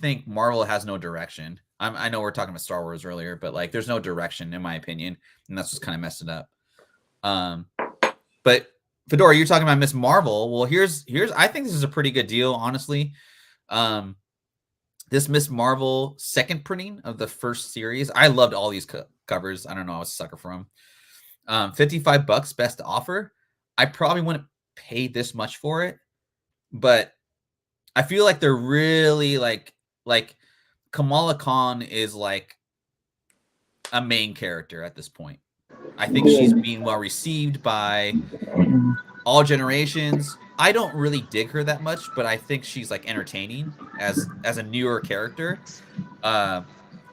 think Marvel has no direction. I know we're talking about Star Wars earlier, but like there's no direction in my opinion, and that's what's kind of messed it up. But Fedora, you're talking about Miss Marvel. Well, here's I think this is a pretty good deal, honestly. This Miss Marvel second printing of the first series. I loved all these covers. I don't know, I was a sucker for them. $55 best offer. I probably wouldn't pay this much for it, but I feel like they're really like Kamala Khan is like a main character at this point. I think she's being well received by all generations. I don't really dig her that much, but I think she's like entertaining as a newer character. I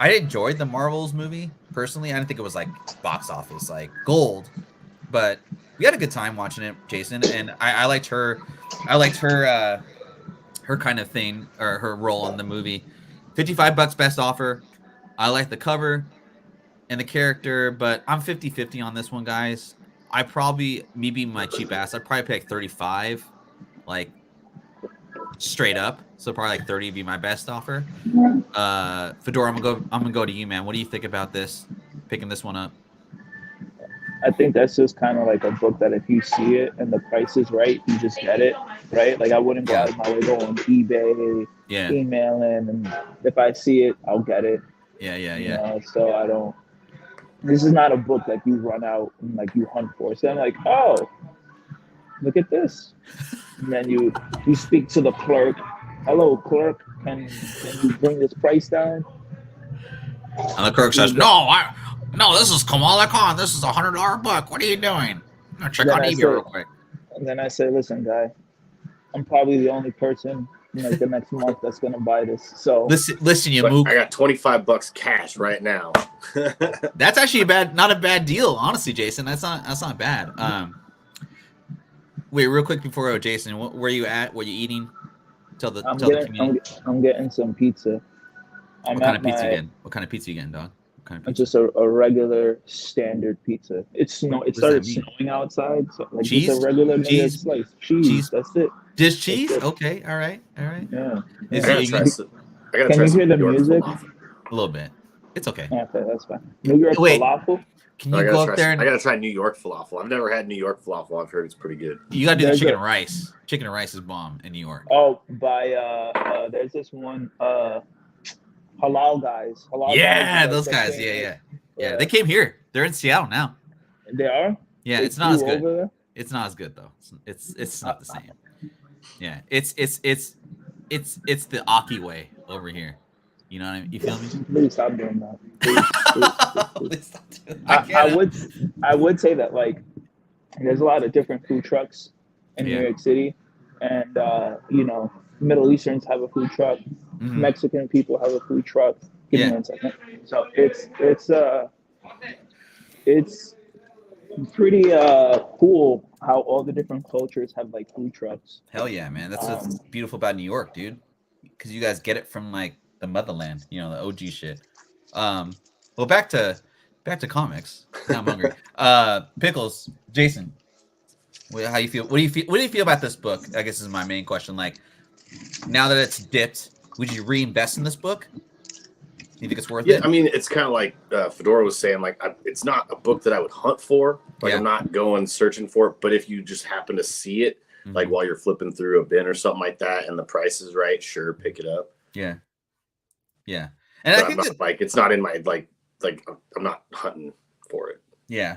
enjoyed the Marvels movie personally. I didn't think it was like box office like gold, but we had a good time watching it, Jason. And I liked her. I liked her kind of thing, or her role in the movie. $55 best offer. I like the cover and the character, but I'm 50-50 on this one, guys. I probably, me being my cheap ass, I'd probably pay like 35, like straight up. So probably like 30 would be my best offer. Fedora, I'm gonna go to you, man. What do you think about this? Picking this one up? I think that's just kind of like a book that if you see it and the price is right, you just get it, right? Like I wouldn't go out of my way, go on eBay, emailing, and if I see it, I'll get it. Yeah. You know, so I don't. This is not a book that you run out and like you hunt for. So I'm like, oh, look at this, and then you speak to the clerk. Hello, clerk. Can you bring this price down? And the clerk says, No, this is Kamala Khan. This is $100 book. What are you doing? I'm gonna check on eBay real quick. And then I say, listen, guy, I'm probably the only person in like the next month that's gonna buy this. So listen, you mook. I got $25 cash right now. That's actually not a bad deal, honestly, Jason. That's not bad. Wait, real quick before I go, Jason, where you at? What are you eating? Tell the community. I'm getting some pizza. What kind of pizza you getting? What kind of pizza you getting, dog? It's just a regular standard pizza. It started snowing outside, so like cheese? Just a regular cheese slice. Cheese. That's it. Just cheese? Okay. All right. Yeah. I gotta try Can you hear the music? A little bit. It's okay. Okay, that's fine. New York falafel. Can you go up there? I gotta try New York falafel. I've never had New York falafel. I've heard it's pretty good. You gotta do the chicken and rice. Chicken and rice is bomb in New York. Oh, by there's this one halal guys. Those guys. Yeah. They came here. They're in Seattle now. They are. Yeah, it's not as good. It's not as good though. It's not the same. Yeah, it's the Aki way over here. You know what I mean? You feel me? Please stop doing that. Please stop doing that. I would say that like there's a lot of different food trucks in New York City, and you know, Middle Easterns have a food truck, Mexican people have a food truck. Give me 1 second. So it's pretty cool how all the different cultures have like food trucks. Hell yeah, man! That's what's beautiful about New York, dude. Because you guys get it from like the motherland, you know, the OG shit. Well, back to comics. Now I'm hungry. Pickles, Jason, how you feel? What do you feel about this book? I guess is my main question. Like, now that it's dipped, would you reinvest in this book? You think it's worth it? I mean, it's kind of like Fedora was saying. Like, it's not a book that I would hunt for. Like, I'm not going searching for it. But if you just happen to see it, like while you're flipping through a bin or something like that, and the price is right, sure, pick it up. Yeah. And but I think like it's not in my like I'm not hunting for it. Yeah,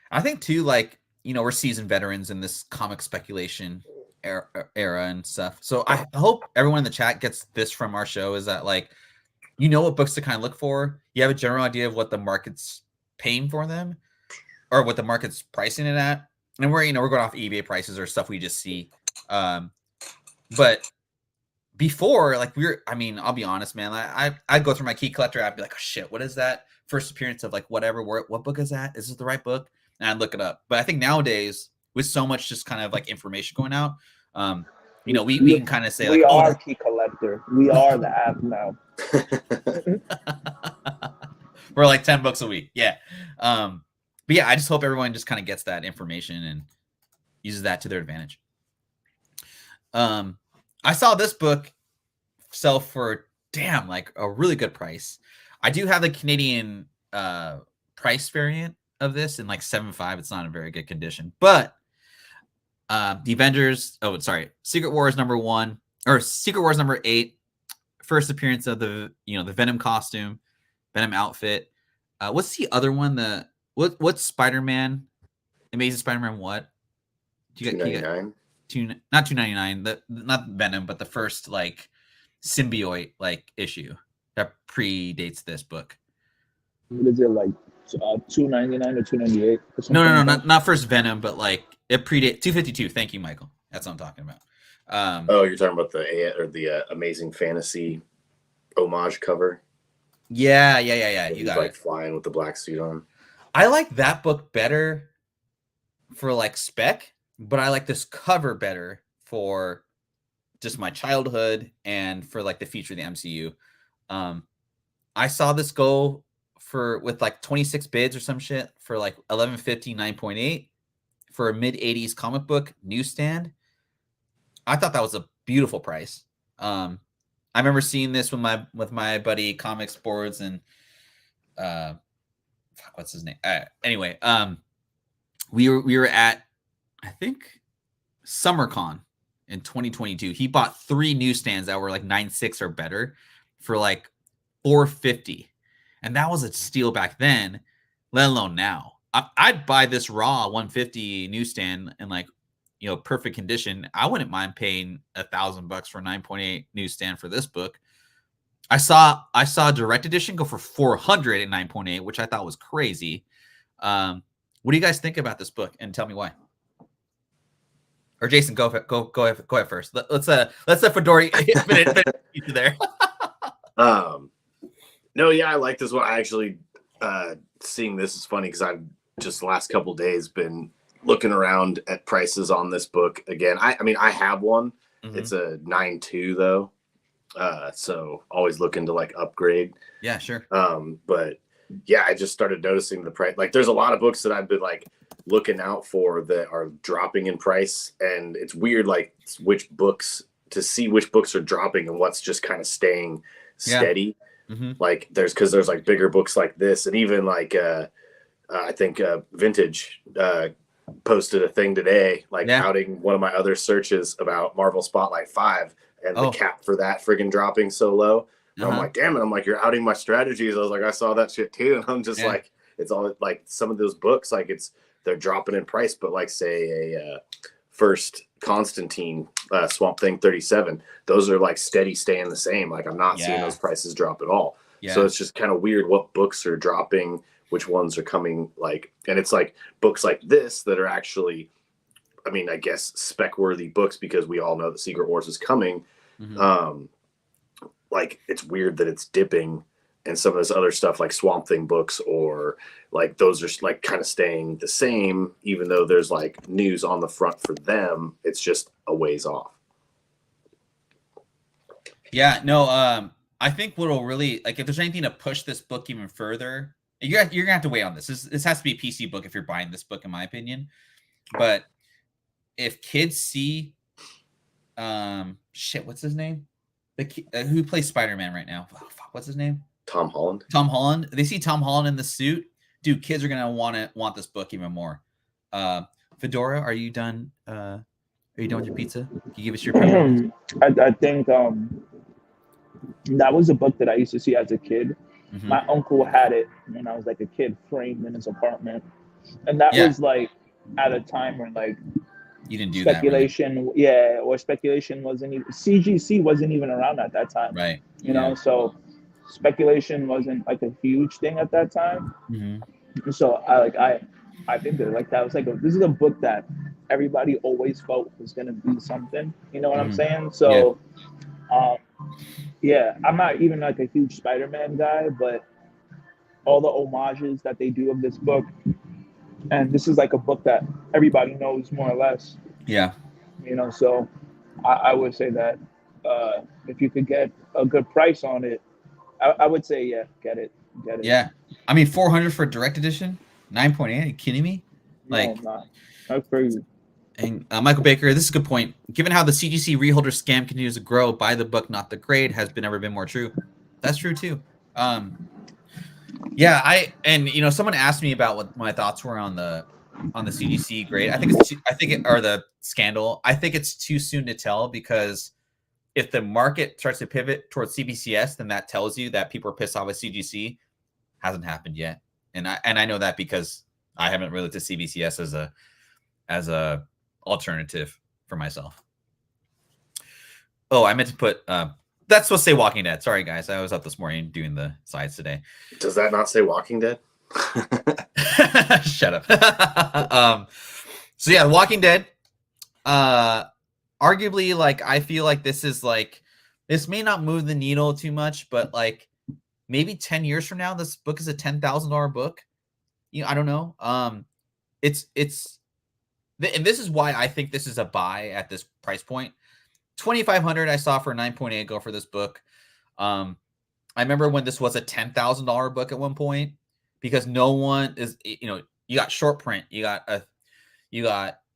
I think too. Like, you know, we're seasoned veterans in this comic speculation era and stuff. So I hope everyone in the chat gets this from our show, is that like, you know what books to kind of look for. You have a general idea of what the market's paying for them, or what the market's pricing it at. And we're going off eBay prices or stuff we just see. But before, like I'll be honest, man. I'd go through my key collector. I'd be like, oh shit, what is that first appearance of like whatever? What book is that? Is this the right book? And I'd look it up. But I think nowadays, with so much just kind of like information going out, we can kind of say we like, are key collector. We are the app now. We're like $10 a week. Yeah. But yeah, I just hope everyone just kind of gets that information and uses that to their advantage. I saw this book sell for like a really good price. I do have the Canadian price variant of this in like 7.5. It's not in very good condition, but the Avengers. Oh, sorry, Secret Wars #1 or Secret Wars #8. First appearance of the the Venom costume, Venom outfit. What's the other one? What's Spider-Man? Amazing Spider-Man what? $2.99. Not $2.99. Not Venom, but the first like symbiote like issue that predates this book. What is it, like $2.99 or $2.98? No, not first Venom, but like it predates 252. Thank you, Michael. That's what I'm talking about. You're talking about the Amazing Fantasy homage cover. Yeah. You got like it. Flying with the black suit on. I like that book better for like spec, but I like this cover better for just my childhood and for like the future of the MCU. I saw this go with like 26 bids or some shit for like 11.50, 9.8 for a mid 80s comic book newsstand. I thought that was a beautiful price. I remember seeing this with my buddy Comics Boards and what's his name? Anyway, we were at, I think, SummerCon in 2022. He bought 3 newsstands that were like 9.6 or better for like $4.50, and that was a steal back then, let alone now. I'd buy this raw 150 newsstand in like perfect condition. I wouldn't mind paying $1,000 for a 9.8 newsstand for this book. I saw direct edition go for 400 at 9.8, which I thought was crazy. What do you guys think about this book? And tell me why. Or Jason, go ahead first. Let's let Fedora minute there. No, yeah, I like this one. I actually seeing this is funny because I've just the last couple days been looking around at prices on this book again. I mean, I have one. Mm-hmm. It's a 9.2 though. So always looking to like upgrade. Yeah, sure. But yeah, I just started noticing the price. Like there's a lot of books that I've been like looking out for that are dropping in price. And it's weird, like which books are dropping and what's just kind of staying steady. Yeah. Mm-hmm. Like there's like bigger books like this. And even like, I think Vintage posted a thing today, like outing one of my other searches about Marvel Spotlight 5 and the cap for that friggin' dropping so low. I'm like, damn it. I'm like, you're outing my strategies. I was like, I saw that shit too. And I'm just like, it's all like some of those books, like they're dropping in price, but like say a first Constantine Swamp Thing 37, those are like steady staying the same. Like I'm not seeing those prices drop at all. Yeah. So it's just kind of weird what books are dropping, which ones are coming, like, and it's like books like this that are actually, I mean, I guess spec worthy books because we all know that Secret Wars is coming. Mm-hmm. Like it's weird that it's dipping, and some of this other stuff like Swamp Thing books or like those are like kind of staying the same, even though there's like news on the front for them. It's just a ways off. Yeah, no, I think what'll really, like, if there's anything to push this book even further, you're gonna have to wait on this. This has to be a PC book if you're buying this book, in my opinion. But if kids see, what's his name? Who plays Spider-Man right now? Oh, fuck, what's his name? Tom Holland. Tom Holland. They see Tom Holland in the suit, dude. Kids are gonna want this book even more. Fedora, are you done? Are you done with your pizza? Can you give us your opinion? I think that was a book that I used to see as a kid. Mm-hmm. My uncle had it when I was like a kid, framed in his apartment, and that was like at a time when like You didn't do that, really. Speculation, yeah, or speculation wasn't even CGC wasn't even around at that time. Right. You know, so speculation wasn't like a huge thing at that time. So I think that like that was like this is a book that everybody always felt was gonna be something. You know what I'm saying? So um yeah, I'm not even like a huge Spider-Man guy, but all the homages that they do of this book, and this is like a book that everybody knows more or less. Yeah. You know, so I would say that if you could get a good price on it, I would say yeah, get it. Yeah. I mean, 400 for direct edition, 9.8. Are you kidding me? No, I'm not. That's crazy. And Michael Baker, this is a good point. Given how the CGC reholder scam continues to grow, buy the book, not the grade, has ever been more true. That's true too. Yeah, someone asked me about what my thoughts were on the CGC grade. Or the scandal. I think it's too soon to tell, because if the market starts to pivot towards CBCS, then that tells you that people are pissed off with CGC. Hasn't happened yet, and I know that because I haven't really looked at CBCS as a alternative for myself. Oh, I meant to put that's supposed to say Walking Dead. Sorry guys, I was up this morning doing the sides today. Does that not say Walking Dead? Shut up. So yeah, Walking Dead. Arguably, like, I feel like this may not move the needle too much, but like maybe 10 years from now, this book is a $10,000 book. I don't know. And this is why I think this is a buy at this price point. 2,500 I saw for 9.8 go for this book. I remember when this was a $10,000 book at one point, because no one is, you got short print, you got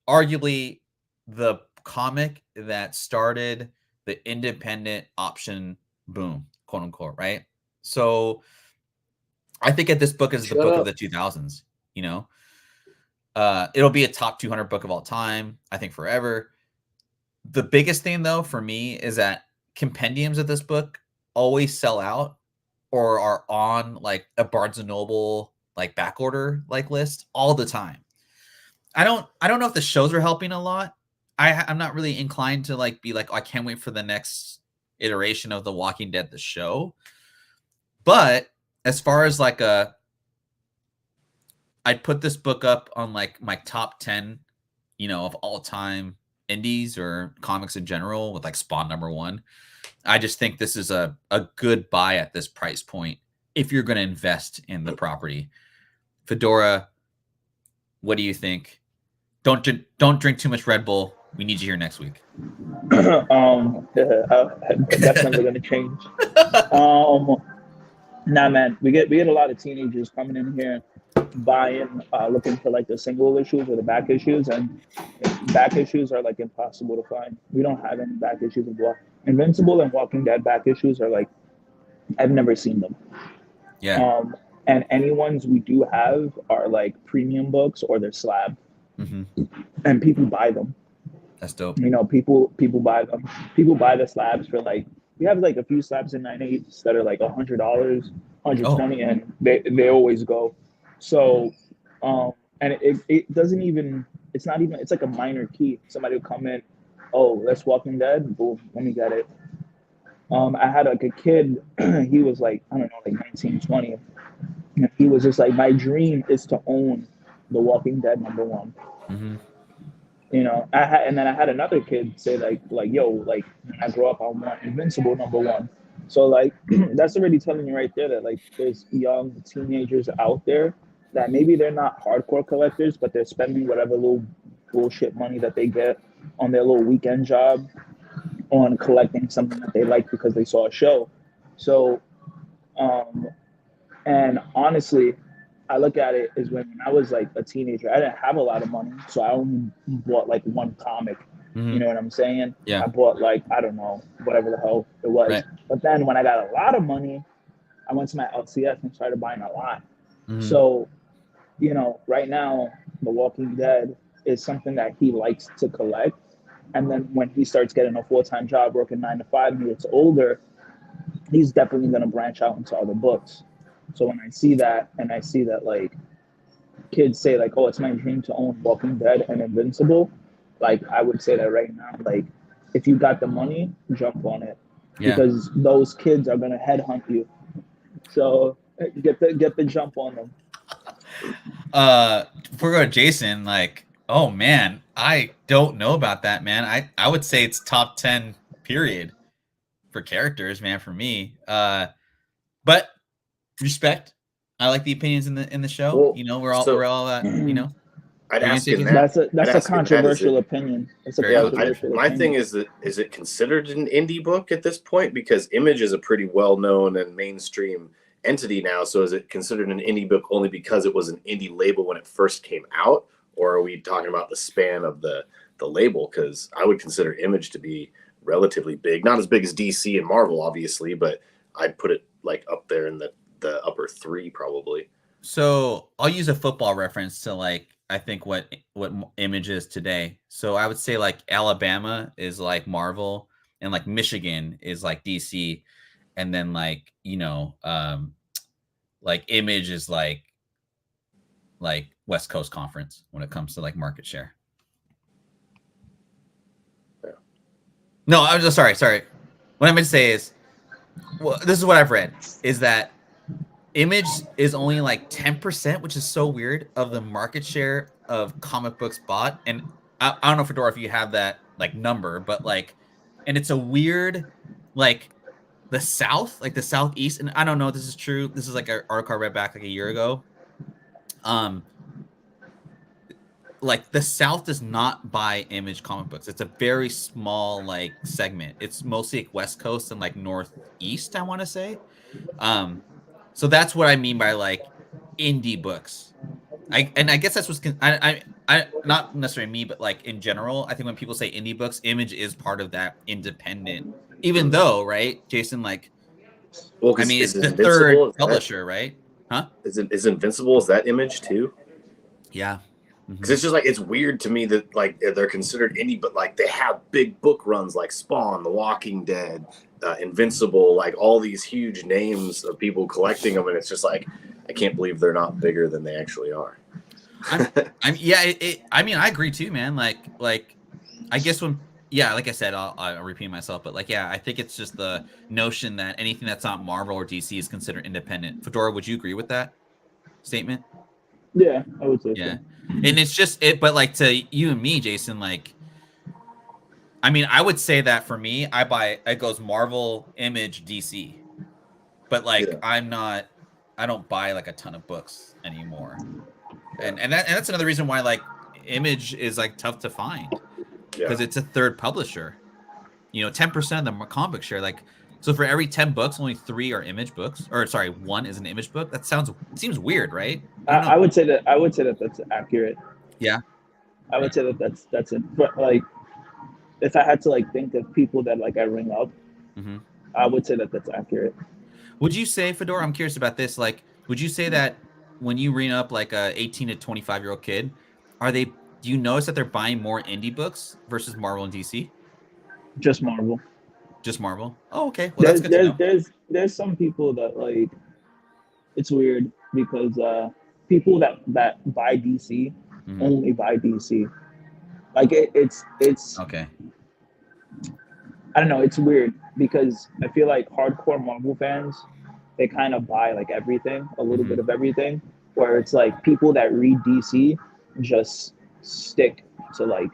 arguably the comic that started the independent option boom, quote unquote, right? So I think this book is the book of the 2000s. It'll be a top 200 book of all time, I think, forever. The biggest thing, though, for me is that compendiums of this book always sell out or are on like a Barnes and Noble like back order like list all the time. I don't know if the shows are helping a lot. I'm not really inclined to like be like, oh, I can't wait for the next iteration of The Walking Dead, the show. But as far as like I'd put this book up on like my top 10, of all time indies or comics in general, with like Spawn #1. I just think this is a good buy at this price point if you're going to invest in the property. Fedora, what do you think? Don't drink too much Red Bull. We need you here next week. I'm definitely going to change. Nah, man, we get a lot of teenagers coming in here buying, looking for like the single issues or the back issues, and back issues are like impossible to find. We don't have any back issues of Invincible and Walking Dead back issues are like, I've never seen them. Yeah. And any ones we do have are like premium books or they're slab, and people buy them. That's dope. People buy them. People buy the slabs for like, we have like a few slabs in 9/8 that are like $100, $120, and they always go. So, and it doesn't even, it's not even, it's like a minor key. Somebody will come in, oh, that's Walking Dead, boom, let me get it. I had like a kid, he was like, I don't know, like 19, 20. And he was just like, my dream is to own The Walking Dead #1. And then I had another kid say like, yo, like when I grow up, I want Invincible #1. So like, that's already telling you right there that like there's young teenagers out there that maybe they're not hardcore collectors, but they're spending whatever little bullshit money that they get on their little weekend job on collecting something that they like because they saw a show. So, and honestly, I look at it as when I was like a teenager, I didn't have a lot of money, so I only bought like one comic. You know what I'm saying? Yeah. I bought like, I don't know, whatever the hell it was. Right. But then when I got a lot of money, I went to my LCS and started buying a lot. So, right now, The Walking Dead is something that he likes to collect. And then when he starts getting a full-time job working 9 to 5 and he gets older, he's definitely going to branch out into other books. So when I see that, and I see that like kids say like, oh, it's my dream to own Walking Dead and Invincible, like I would say that right now, like if you got the money, jump on it Yeah. because those kids are gonna headhunt you. So get the jump on them. Before we go to Jason, like, oh man, I don't know about that, man. I would say it's top 10 period for characters, man, for me. But respect. I like the opinions in the show. Well, You know, we're so all you know. I'd You're gonna ask say, in Jason? that. I'd That's a ask in that, controversial opinion. It's a Very Yeah, controversial my opinion. thing is that is it considered an indie book at this point? Because Image is a pretty well known and mainstream entity now. So is it considered an indie book only because it was an indie label when it first came out, or are we talking about the span of the label? Because I would consider Image to be relatively big, not as big as DC and Marvel, obviously, but I'd put it like up there in the upper three probably. So I'll use a football reference to like I think what Image is today. So I would say like Alabama is like Marvel, and like Michigan is like DC, and then like like Image is like West Coast Conference when it comes to like market share. Yeah. No, I'm just sorry. What I meant to say is, well, this is what I've read is that Image is only like 10%, which is so weird, of the market share of comic books bought. And I don't know, Fedora, if you have that like number, but like, and it's a weird, like the South, like the Southeast. And I don't know if this is true. This is like an article I read back like a year ago. Like the South does not buy Image comic books. It's a very small like segment. It's mostly like West Coast and like Northeast, I want to say. So that's what I mean by like indie books. I guess that's what's I not necessarily me, but like in general, I think when people say indie books, Image is part of that independent. Even though, right, Jason, like, Well, I because mean, is it's the Invincible? third publisher, right? Huh? Is Invincible? Is that Image too? Yeah. Because it's just like it's weird to me that like they're considered indie, but like they have big book runs like Spawn, The Walking Dead, Invincible, like all these huge names of people collecting them, and it's just like I can't believe they're not bigger than they actually are. Yeah. I mean, I agree too, man. Like I guess when like I said, I'll repeat myself, but like I think it's just the notion that anything that's not Marvel or DC is considered independent. Fedora, would you agree with that statement? Yeah, I would say Yeah. so. And it's just it, but like to you and me, Jason, like, I mean, I would say that for me, it goes Marvel, Image, DC, but like Yeah. I don't buy like a ton of books anymore. And that's another reason why like Image is like tough to find because it's a third publisher. 10% of the comic book share, like, so for every 10 books, only 3 are Image books, or sorry, 1 is an Image book. That seems weird, right? I don't know. I would say that that's accurate. Yeah. I would say that that's it. But like, if I had to like think of people that like I ring up, I would say that that's accurate. Would you say, Fedora, I'm curious about this. Like, would you say that when you ring up like a 18 to 25-year-old kid, do you notice that they're buying more indie books versus Marvel and DC? Just Marvel. Just Marvel. Oh, okay. Well, that's good to know. There's some people that like it's weird because people that buy DC only buy DC. Like it's okay. I don't know. It's weird because I feel like hardcore Marvel fans, they kind of buy like everything, a little bit of everything. Where it's like people that read DC just stick to like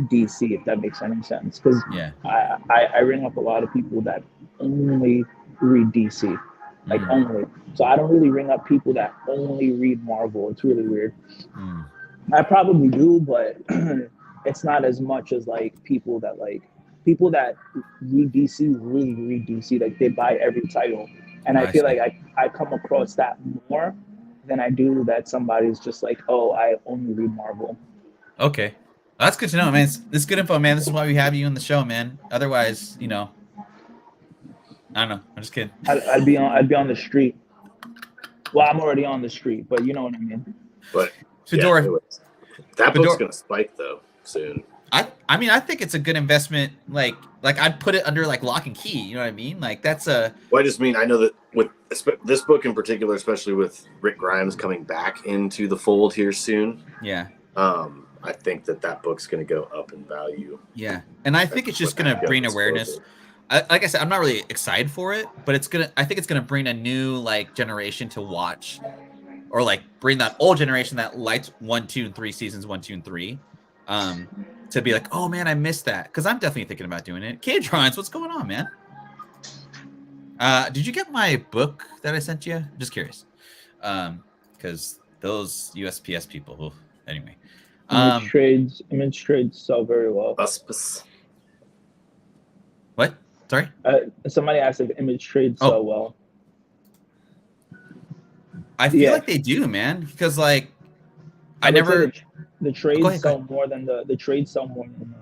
DC, if that makes any sense. Because I ring up a lot of people that only read DC, like only. So I don't really ring up people that only read Marvel. It's really weird. I probably do, but it's not as much as like people that read DC really read DC. Like they buy every title, and I feel like I come across that more than I do that somebody's just like, oh, I only read Marvel. Okay. That's good to know, man. This is good info, man. This is why we have you on the show, man. Otherwise, I don't know. I'm just kidding. I'd be on the street. Well, I'm already on the street, but you know what I mean. But Fedora, that book's gonna spike though soon. I mean, I think it's a good investment. Like I'd put it under like lock and key. You know what I mean? Like that's a. Well, I just mean I know that with this book in particular, especially with Rick Grimes coming back into the fold here soon. Yeah. I think that book's going to go up in value. Yeah, and I think it's just going to bring awareness. Like I said, I'm not really excited for it, but I think it's gonna bring a new like generation to watch, or like bring that old generation that liked 1, 2, and 3 seasons 1, 2, and 3, to be like, oh man, I missed that, because I'm definitely thinking about doing it. K-Trons, what's going on, man? Did you get my book that I sent you? Just curious, because those USPS people. Anyway, image trades sell very well. What? Sorry? Somebody asked if image trades sell well. I feel like they do, man, because like I never the trades sell more than the trades sell more than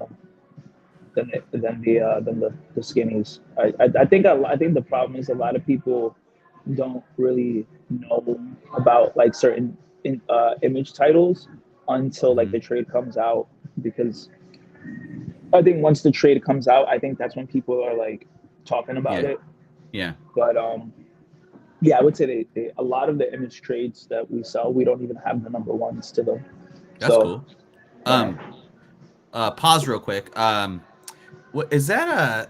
the skinnies. I think the problem is a lot of people don't really know about like certain image titles until like the trade comes out, because I think once the trade comes out, I think that's when people are like talking about it. Yeah. But yeah, I would say a lot of the image trades that we sell, we don't even have the number ones to them. That's cool. Pause real quick. What is that?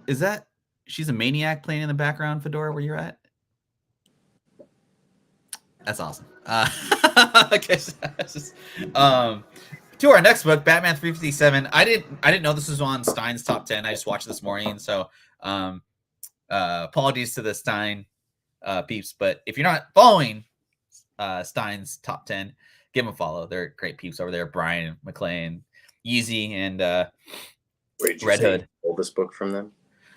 Is that she's a maniac playing in the background, Fedora, where you're at? That's awesome. Okay, so just, to our next book, Batman 357. I didn't know this was on Stein's top 10. I just watched it this morning, so apologies to the Stein peeps. But if you're not following Stein's top 10, give them a follow. They're great peeps over there. Brian McLean, Yeezy, and Red Hood. Pull this book from them?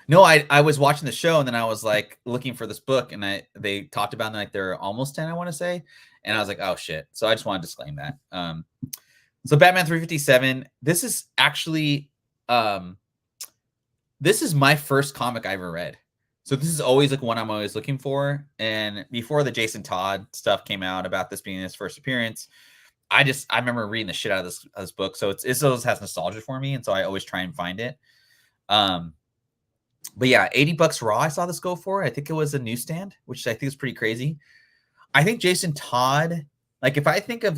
No, I was watching the show, and then I was like looking for this book, and they talked about like they're almost 10, I want to say, and I was like, oh shit. So I just wanted to disclaim that. So Batman 357. This is actually this is my first comic I ever read. So this is always like one I'm always looking for. And before the Jason Todd stuff came out about this being his first appearance, I remember reading the shit out of this book. So it always has nostalgia for me, and so I always try and find it. But yeah, $80 raw. I saw this go for. I think it was a newsstand, which I think is pretty crazy. I think Jason Todd, like if I think of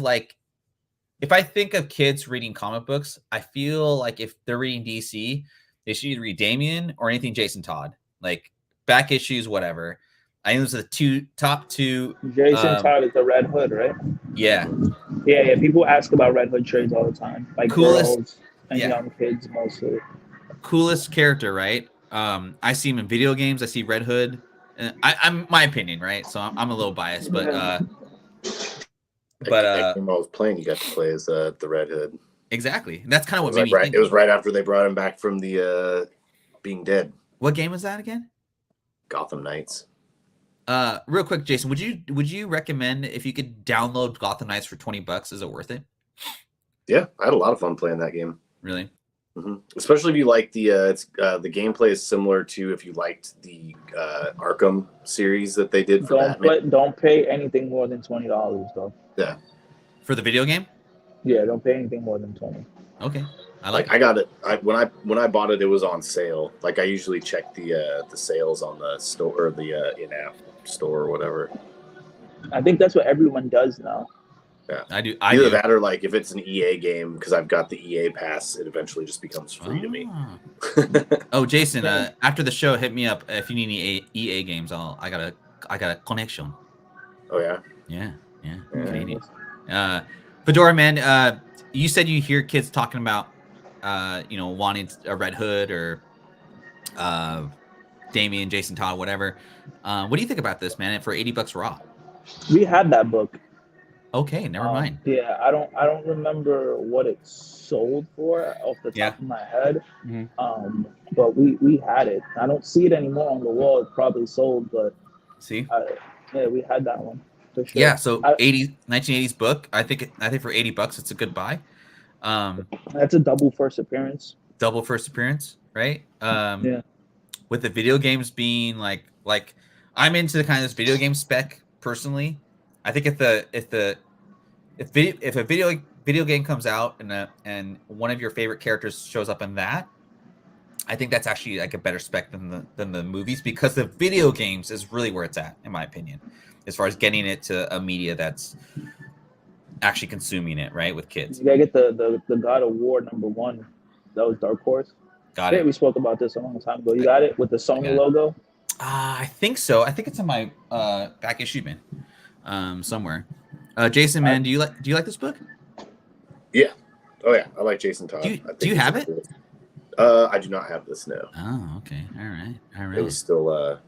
kids reading comic books, I feel like if they're reading DC, they should either read Damian or anything Jason Todd, like back issues, whatever. I think those are the top two. Jason Todd is the Red Hood, right? Yeah. Yeah. People ask about Red Hood trades all the time, like coolest, girls and young kids mostly. Coolest character, right? I see him in video games. I see Red Hood. And I'm my opinion, right? So I'm a little biased, but I was playing. You got to play as the Red Hood. Exactly. And that's kind of what made me think. It was right after they brought him back from the being dead. What game was that again? Gotham Knights. Real quick, Jason, would you recommend if you could download Gotham Knights for $20? Is it worth it? Yeah, I had a lot of fun playing that game. Really? Mm-hmm. Especially if you like the gameplay is similar to if you liked the Arkham series that they did for Batman. Don't pay anything more than $20 though. Yeah. For the video game? Yeah, don't pay anything more than 20. Okay. I got it. When I bought it, it was on sale. Like I usually check the sales on the store or the in-app store or whatever. I think that's what everyone does now. Yeah, I do. Either that or like if it's an EA game, because I've got the EA pass, it eventually just becomes free to me. Oh, Jason, after the show, hit me up if you need any EA games. I got a connection. Oh yeah. Yeah. Canadian. Fedora, man, you said you hear kids talking about wanting a Red Hood or Damian, Jason Todd, whatever. What do you think about this, man? For $80 raw. We had that book. Okay, never mind. Yeah, I don't remember what it sold for off the top of my head. Mm-hmm. But we had it. I don't see it anymore on the wall. It probably sold, but see, yeah, we had that one for sure. Yeah, so 1980s book. I think for $80, it's a good buy. That's a double first appearance. Double first appearance, right? Yeah. With the video games being like I'm into the kind of this video game spec personally. I think if a video game comes out and one of your favorite characters shows up in that, I think that's actually like a better spec than the movies, because the video games is really where it's at, in my opinion, as far as getting it to a media that's actually consuming it, right, with kids. You gotta get the God of War #1. That was Dark Horse. Got Yeah, it. we spoke about this a long time ago. You got it with the Sony logo. I think so. I think it's in my back issue bin, somewhere. Jason, man, do you like this book? Yeah. Oh yeah, I like Jason Todd. Do you have it? Cool. I do not have this now. Oh, okay. All right. It was still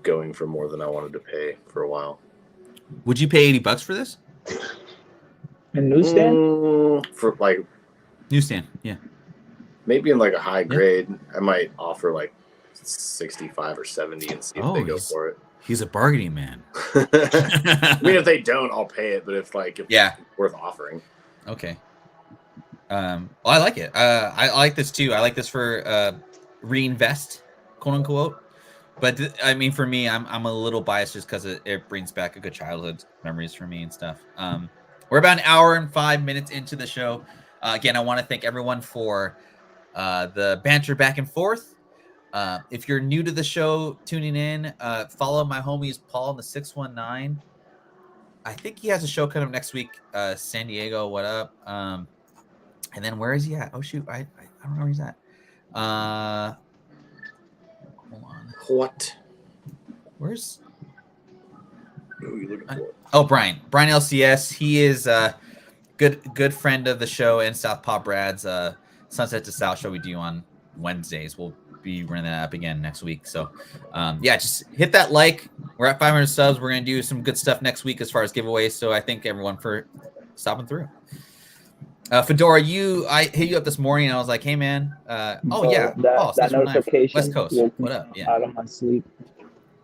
going for more than I wanted to pay for a while. Would you pay $80 for this? In newsstand? For like newsstand, yeah. Maybe in like a high grade, I might offer like 65 or 70 and see if they go for it. He's a bargaining man. I mean, if they don't, I'll pay it. But if it's worth offering. Okay. Well, I like it. I like this too. I like this for reinvest, quote unquote. But I mean, for me, I'm a little biased just because it brings back a good childhood memories for me and stuff. We're about an hour and 5 minutes into the show. Again, I want to thank everyone for the banter back and forth. If you're new to the show, tuning in, follow my homies Paul in the 619. I think he has a show coming up next week. San Diego, what up? And then where is he at? Oh shoot, I don't know where he's at. Hold on. What? Where's? Who are you looking for? Oh, Brian LCS. He is a good friend of the show and Southpaw Brad's Sunset to South show we do on Wednesdays. We'll be running that up again next week. So just hit that like. We're at 500 subs. We're gonna do some good stuff next week as far as giveaways. So I thank everyone for stopping through. Fedora, I hit you up this morning and I was like, hey man, that notification West Coast. What up? Yeah. Out of my sleep.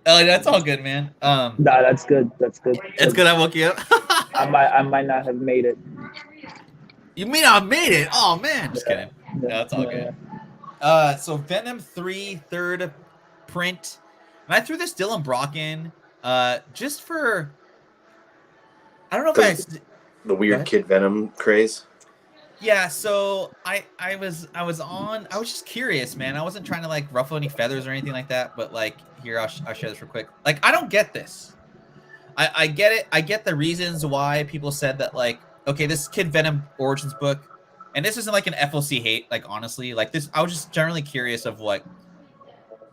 Oh, that's all good, man. Nah, that's good. That's good. It's good I woke you up. I might not have made it. You may not have made it. Oh man, just kidding. No, that's all good. So Venom 3 third print, and I threw this Dylan Brock in, just for. I don't know if the weird Kid Venom craze. Yeah, so I was just curious, man. I wasn't trying to like ruffle any feathers or anything like that, but like here I'll share this real quick. Like I don't get this. I get it. I get the reasons why people said that, like, okay, this Kid Venom Origins book, and this isn't like an FLC hate, like honestly, like this. I was just generally curious of what,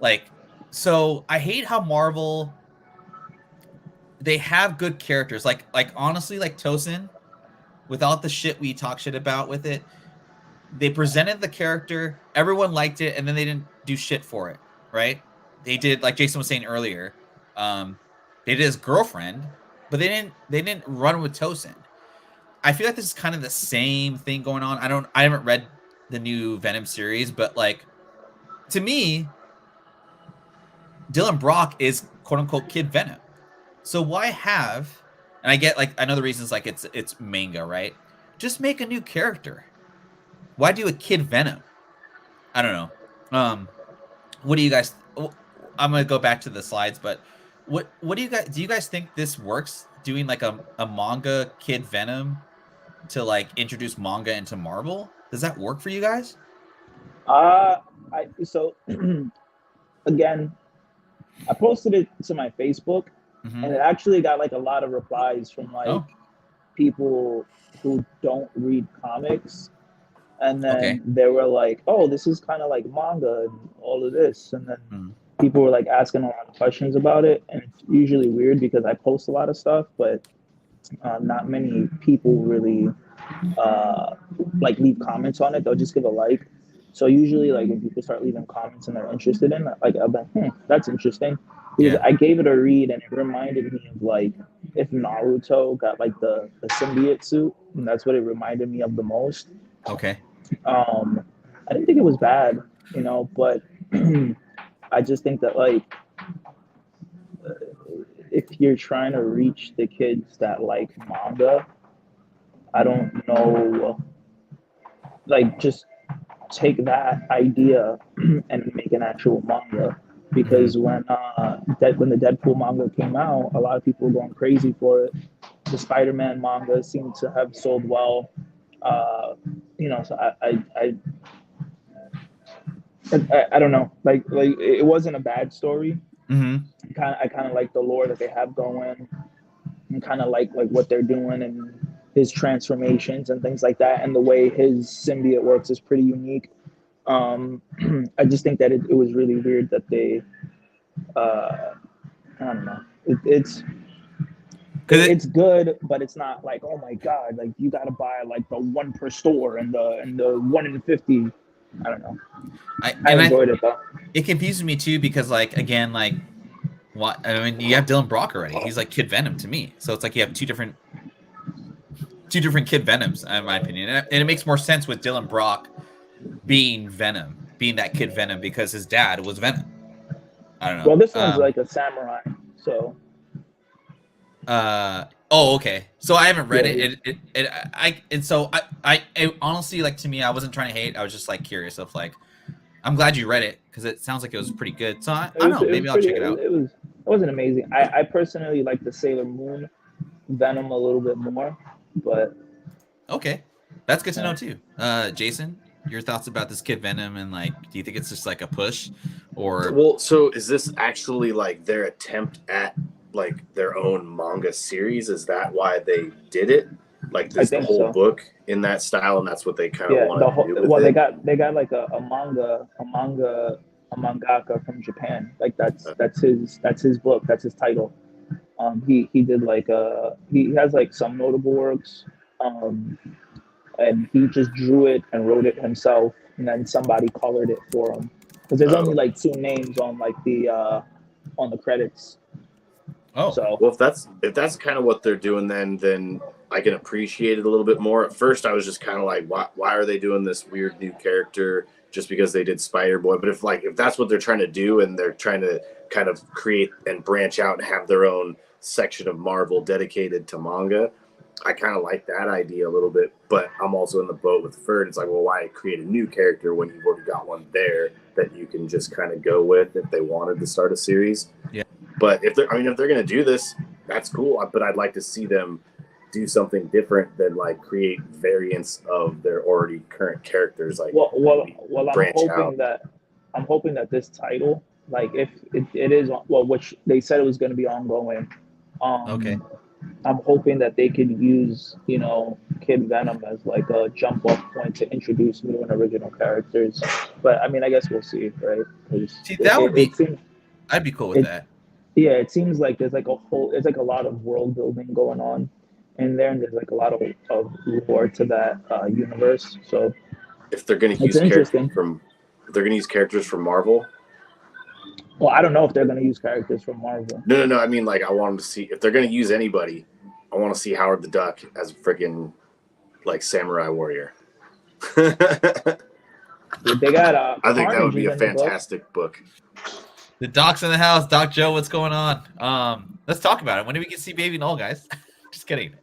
like, so I hate how Marvel, they have good characters, like honestly, like Tosin. Without the shit we talk shit about with it, they presented the character, everyone liked it, and then they didn't do shit for it, right? They did, like Jason was saying earlier, they did his girlfriend, but they didn't run with Tosin. I feel like this is kind of the same thing going on. I haven't read the new Venom series, but like to me, Dylan Brock is quote unquote Kid Venom. So why have, and I get, like, I know the reasons, like it's manga, right? Just make a new character. Why do a Kid Venom? I don't know. What do you guys? I'm gonna go back to the slides, but what do you guys think this works? Doing like a manga Kid Venom to like introduce manga into Marvel? Does that work for you guys? Again, I posted it to my Facebook. Mm-hmm. And it actually got like a lot of replies from like people who don't read comics. And then they were like, oh, this is kind of like manga and all of this. And then people were like asking a lot of questions about it. And it's usually weird because I post a lot of stuff, but not many people really like leave comments on it. They'll just give a like. So usually like when people start leaving comments and they're interested in it, like I'll be like, that's interesting. Because I gave it a read and it reminded me of like if Naruto got like the symbiote suit, and that's what it reminded me of the most. Okay. I didn't think it was bad, but I just think that like if you're trying to reach the kids that like manga, I don't know, like just take that idea and make an actual manga. Because when the Deadpool manga came out, a lot of people were going crazy for it. The Spiderman manga seemed to have sold well. So I don't know. Like it wasn't a bad story. I kind of like the lore that they have going, and kind of like what they're doing, and his transformations and things like that, and the way his symbiote works is pretty unique. I just think that it was really weird that they, I don't know, it's good, but it's not like, oh my god, like you got to buy like the one per store and the 1 in 50. I don't know. I enjoyed it though. It confuses me too because like again like what I mean you have Dylan Brock already. He's like Kid Venom to me, so it's like you have two different Kid Venoms in my opinion, and it makes more sense with Dylan Brock being Venom, being that Kid Venom because his dad was Venom. I don't know. Well, this one's like a samurai, so. Oh, okay. So I haven't read it. So I honestly, like, to me, I wasn't trying to hate. I was just like curious of like, I'm glad you read it because it sounds like it was pretty good. So I don't know. Maybe I'll check it out. It wasn't amazing. I personally like the Sailor Moon Venom a little bit more, but okay, that's good to know too. Jason, your thoughts about this Kid Venom and like, do you think it's just like a push, or well? So is this actually like their attempt at like their own manga series? Is that why they did it? Like this the whole book in that style, and that's what they kind of wanted to do with it? They got like a mangaka from Japan. Like that's his book. That's his title. He did like he has like some notable works. And he just drew it and wrote it himself, and then somebody colored it for him. Because there's only like 2 names on like the on the credits. Oh, so well, if that's kind of what they're doing, then I can appreciate it a little bit more. At first, I was just kind of like, why are they doing this weird new character just because they did Spider-Boy? But if that's what they're trying to do, and they're trying to kind of create and branch out and have their own section of Marvel dedicated to manga, I kind of like that idea a little bit. But I'm also in the boat with Ferd. It's like, well, why create a new character when you've already got one there that you can just kind of go with if they wanted to start a series? Yeah. But if they're going to do this, that's cool. But I'd like to see them do something different than like create variants of their already current characters. Like, I'm hoping that this title, like if it is, well, which they said it was going to be ongoing. Okay. I'm hoping that they could use, Kid Venom as like a jump off point to introduce new and original characters. But I mean, I guess we'll see, right? See, I'd be cool with that. Yeah, it seems like there's like a lot of world building going on in there, and there's like a lot of lore to that universe. So if they're going to use characters from Marvel. Well, I don't know if they're going to use characters from Marvel. No. I mean, like, I want them to see if they're going to use anybody. I want to see Howard the Duck as a freaking like samurai warrior. They got. I think that would be a fantastic book. The Doc's in the house. Doc Joe, what's going on? Let's talk about it. When do we get to see Baby Null, guys? Just kidding.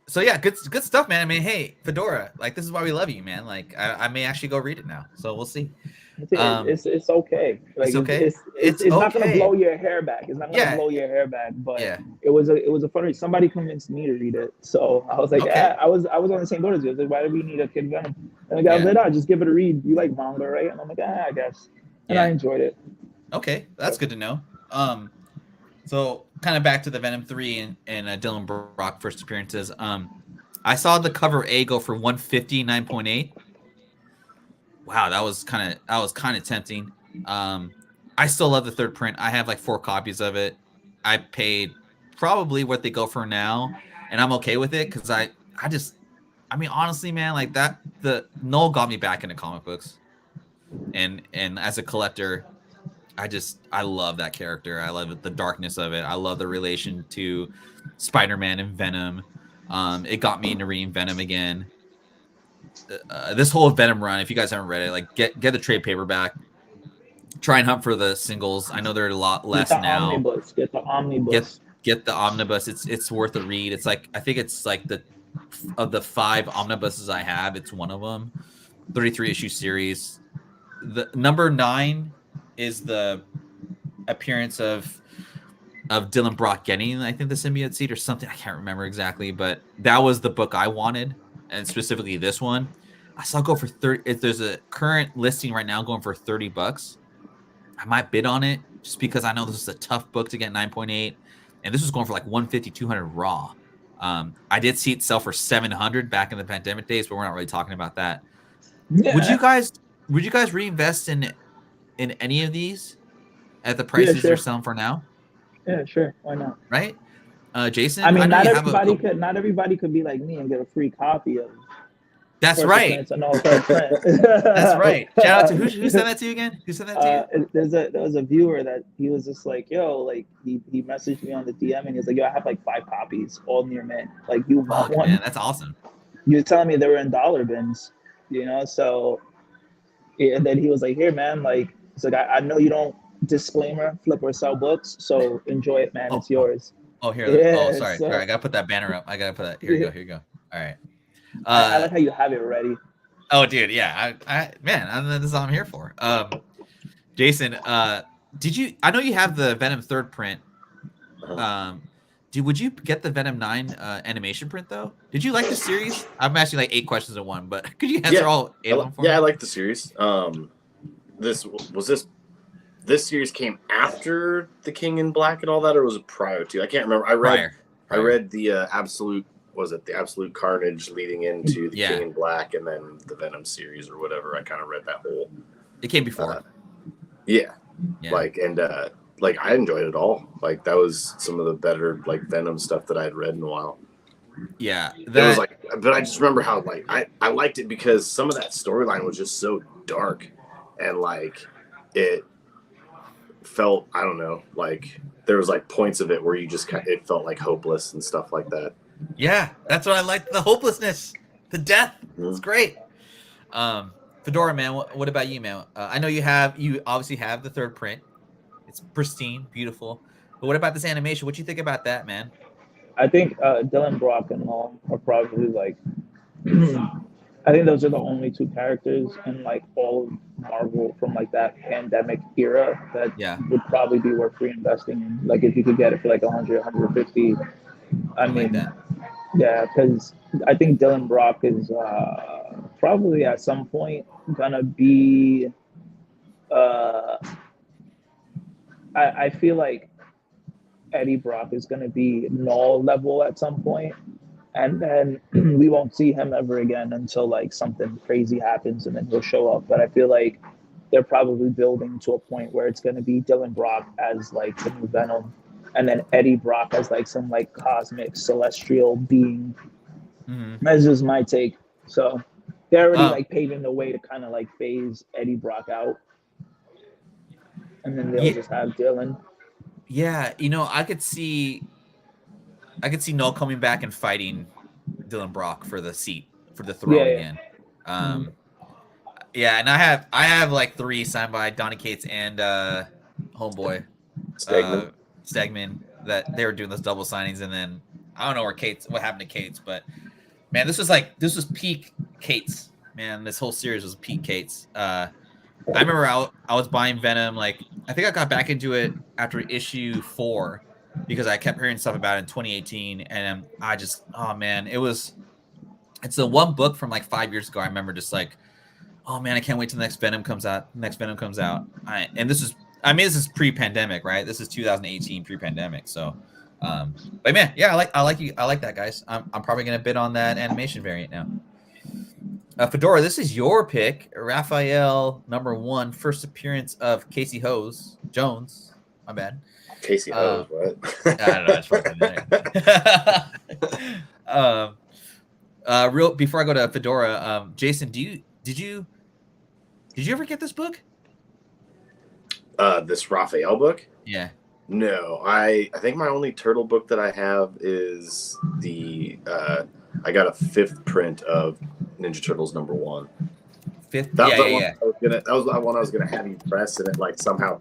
So yeah, good stuff, man. I mean, hey, Fedora, like, this is why we love you, man. Like, I may actually go read it now, so we'll see. It's okay. Like, it's okay. It's okay. not gonna blow your hair back. It's not gonna blow your hair back. But it was a fun read. Somebody convinced me to read it, so I was like, I was on the same boat as you. I was like, why do we need a Kid Venom? And the guy was like, just give it a read. You like manga, right? And I'm like, I guess. And I enjoyed it. Okay, that's good to know. So kind of back to the Venom 3 and Dylan Brock first appearances. I saw the cover A go for 159.8. Wow, that was kind of tempting. I still love the third print. I have like 4 copies of it. I paid probably what they go for now, and I'm okay with it because I mean, honestly, man, like that, the Null got me back into comic books, and as a collector, I love that character. I love the darkness of it. I love the relation to Spider-Man and Venom. It got me into reading Venom again. This whole Venom run, if you guys haven't read it, like get the trade paperback. Try and hunt for the singles. I know they're a lot less now. Get the omnibus. Get the omnibus. It's worth a read. It's like, I think it's like of the 5 omnibuses I have, it's one of them. 33 issue series. The number 9 is the appearance of Dylan Brock getting, I think, the symbiote seed or something. I can't remember exactly, but that was the book I wanted, and specifically this one. I saw it go for 30. If there's a current listing right now going for $30, I might bid on it just because I know this is a tough book to get 9.8, and this was going for like 150, 200 raw. I did see it sell for 700 back in the pandemic days, but we're not really talking about that. Yeah. Would you guys reinvest in any of these at the Yeah, prices sure. they're selling for now? Yeah, sure. Why not? Right? Jason, I mean, know not you have everybody could be like me and get a free copy of That's First right. Appearance and all third print. That's right. Shout out to who sent that to you again? Who sent that to you? There was a viewer that he was just like, yo, like he messaged me on the DM and he's like, yo, I have like 5 copies, all near mint. Like, you want Fuck, one? man, that's awesome. You were telling me they were in dollar bins, you know? So, yeah, and then he was like, here, man, like, it's like, I know you don't disclaimer, flip or sell books, so enjoy it, man. It's yours. Here. Yeah, sorry. so- Sorry, I gotta put that banner up. I gotta put that. Here you go. All right. I like how you have it ready. Oh, dude, yeah. This is all I'm here for. Jason, did you? I know you have the Venom 3rd print. Would you get the Venom 9 animation print though? Did you like the series? I'm asking like 8 questions in one, but could you answer all 8 of them for me? Yeah, I like the series. This series came after the King in Black and all that, or was it prior to? I can't remember. Prior. I read the Absolute Carnage leading into the King in Black, and then the Venom series or whatever. I kind of read that whole. It came before. Yeah. Like I enjoyed it all. Like that was some of the better like Venom stuff that I had read in a while. Yeah, it was like, but I just remember how like I liked it because some of that storyline was just so dark, and like it felt, I don't know, like there was like points of it where you just it felt like hopeless and stuff like that. Yeah, that's what I liked. The hopelessness, the death. It's great. Fedora, man, what about you, man? I know you obviously have the 3rd print. It's pristine, beautiful. But what about this animation? What do you think about that, man? I think Dylan Brock and all are probably like, I think those are the only 2 characters in like all of Marvel from like that pandemic era that would probably be worth reinvesting in. Like if you could get it for like 100, 150. I mean, like yeah, because I think Dylan Brock is probably at some point gonna be. I feel like Eddie Brock is gonna be null level at some point, and then we won't see him ever again until like something crazy happens, and then he'll show up. But I feel like they're probably building to a point where it's gonna be Dylan Brock as like the new Venom, and then Eddie Brock as like some like cosmic celestial being. That's just my take. So they're already like paving the way to kind of like phase Eddie Brock out, and then they'll just have Dylan. Yeah, I could see Null coming back and fighting Dylan Brock for the seat, for the throne again. Yeah, and I have like 3 signed by Donny Cates and homeboy Stegman that they were doing those double signings, and then I don't know what happened to Cates, but man, this was peak Cates. Man, this whole series was peak Cates. I remember I was buying Venom, like I think I got back into it after issue 4 because I kept hearing stuff about it in 2018, and I just, oh man, it's the one book from like 5 years ago. I remember just like, oh man, I can't wait till the next Venom comes out. And this is pre-pandemic, right? This is 2018 pre-pandemic. So, but man, yeah, I like that, guys. I'm probably gonna bid on that animation variant now. Fedora, this is your pick. Raphael #1, first appearance of Casey Jones. My bad. Casey Hose, what? I don't know. Real before I go to Fedora, Jason, did you ever get this book? This Raphael book? Yeah. No, I think my only Turtle book that I have is the I got a 5th print of Ninja Turtles #1. 5th? That was the one I was gonna have you press, and it like somehow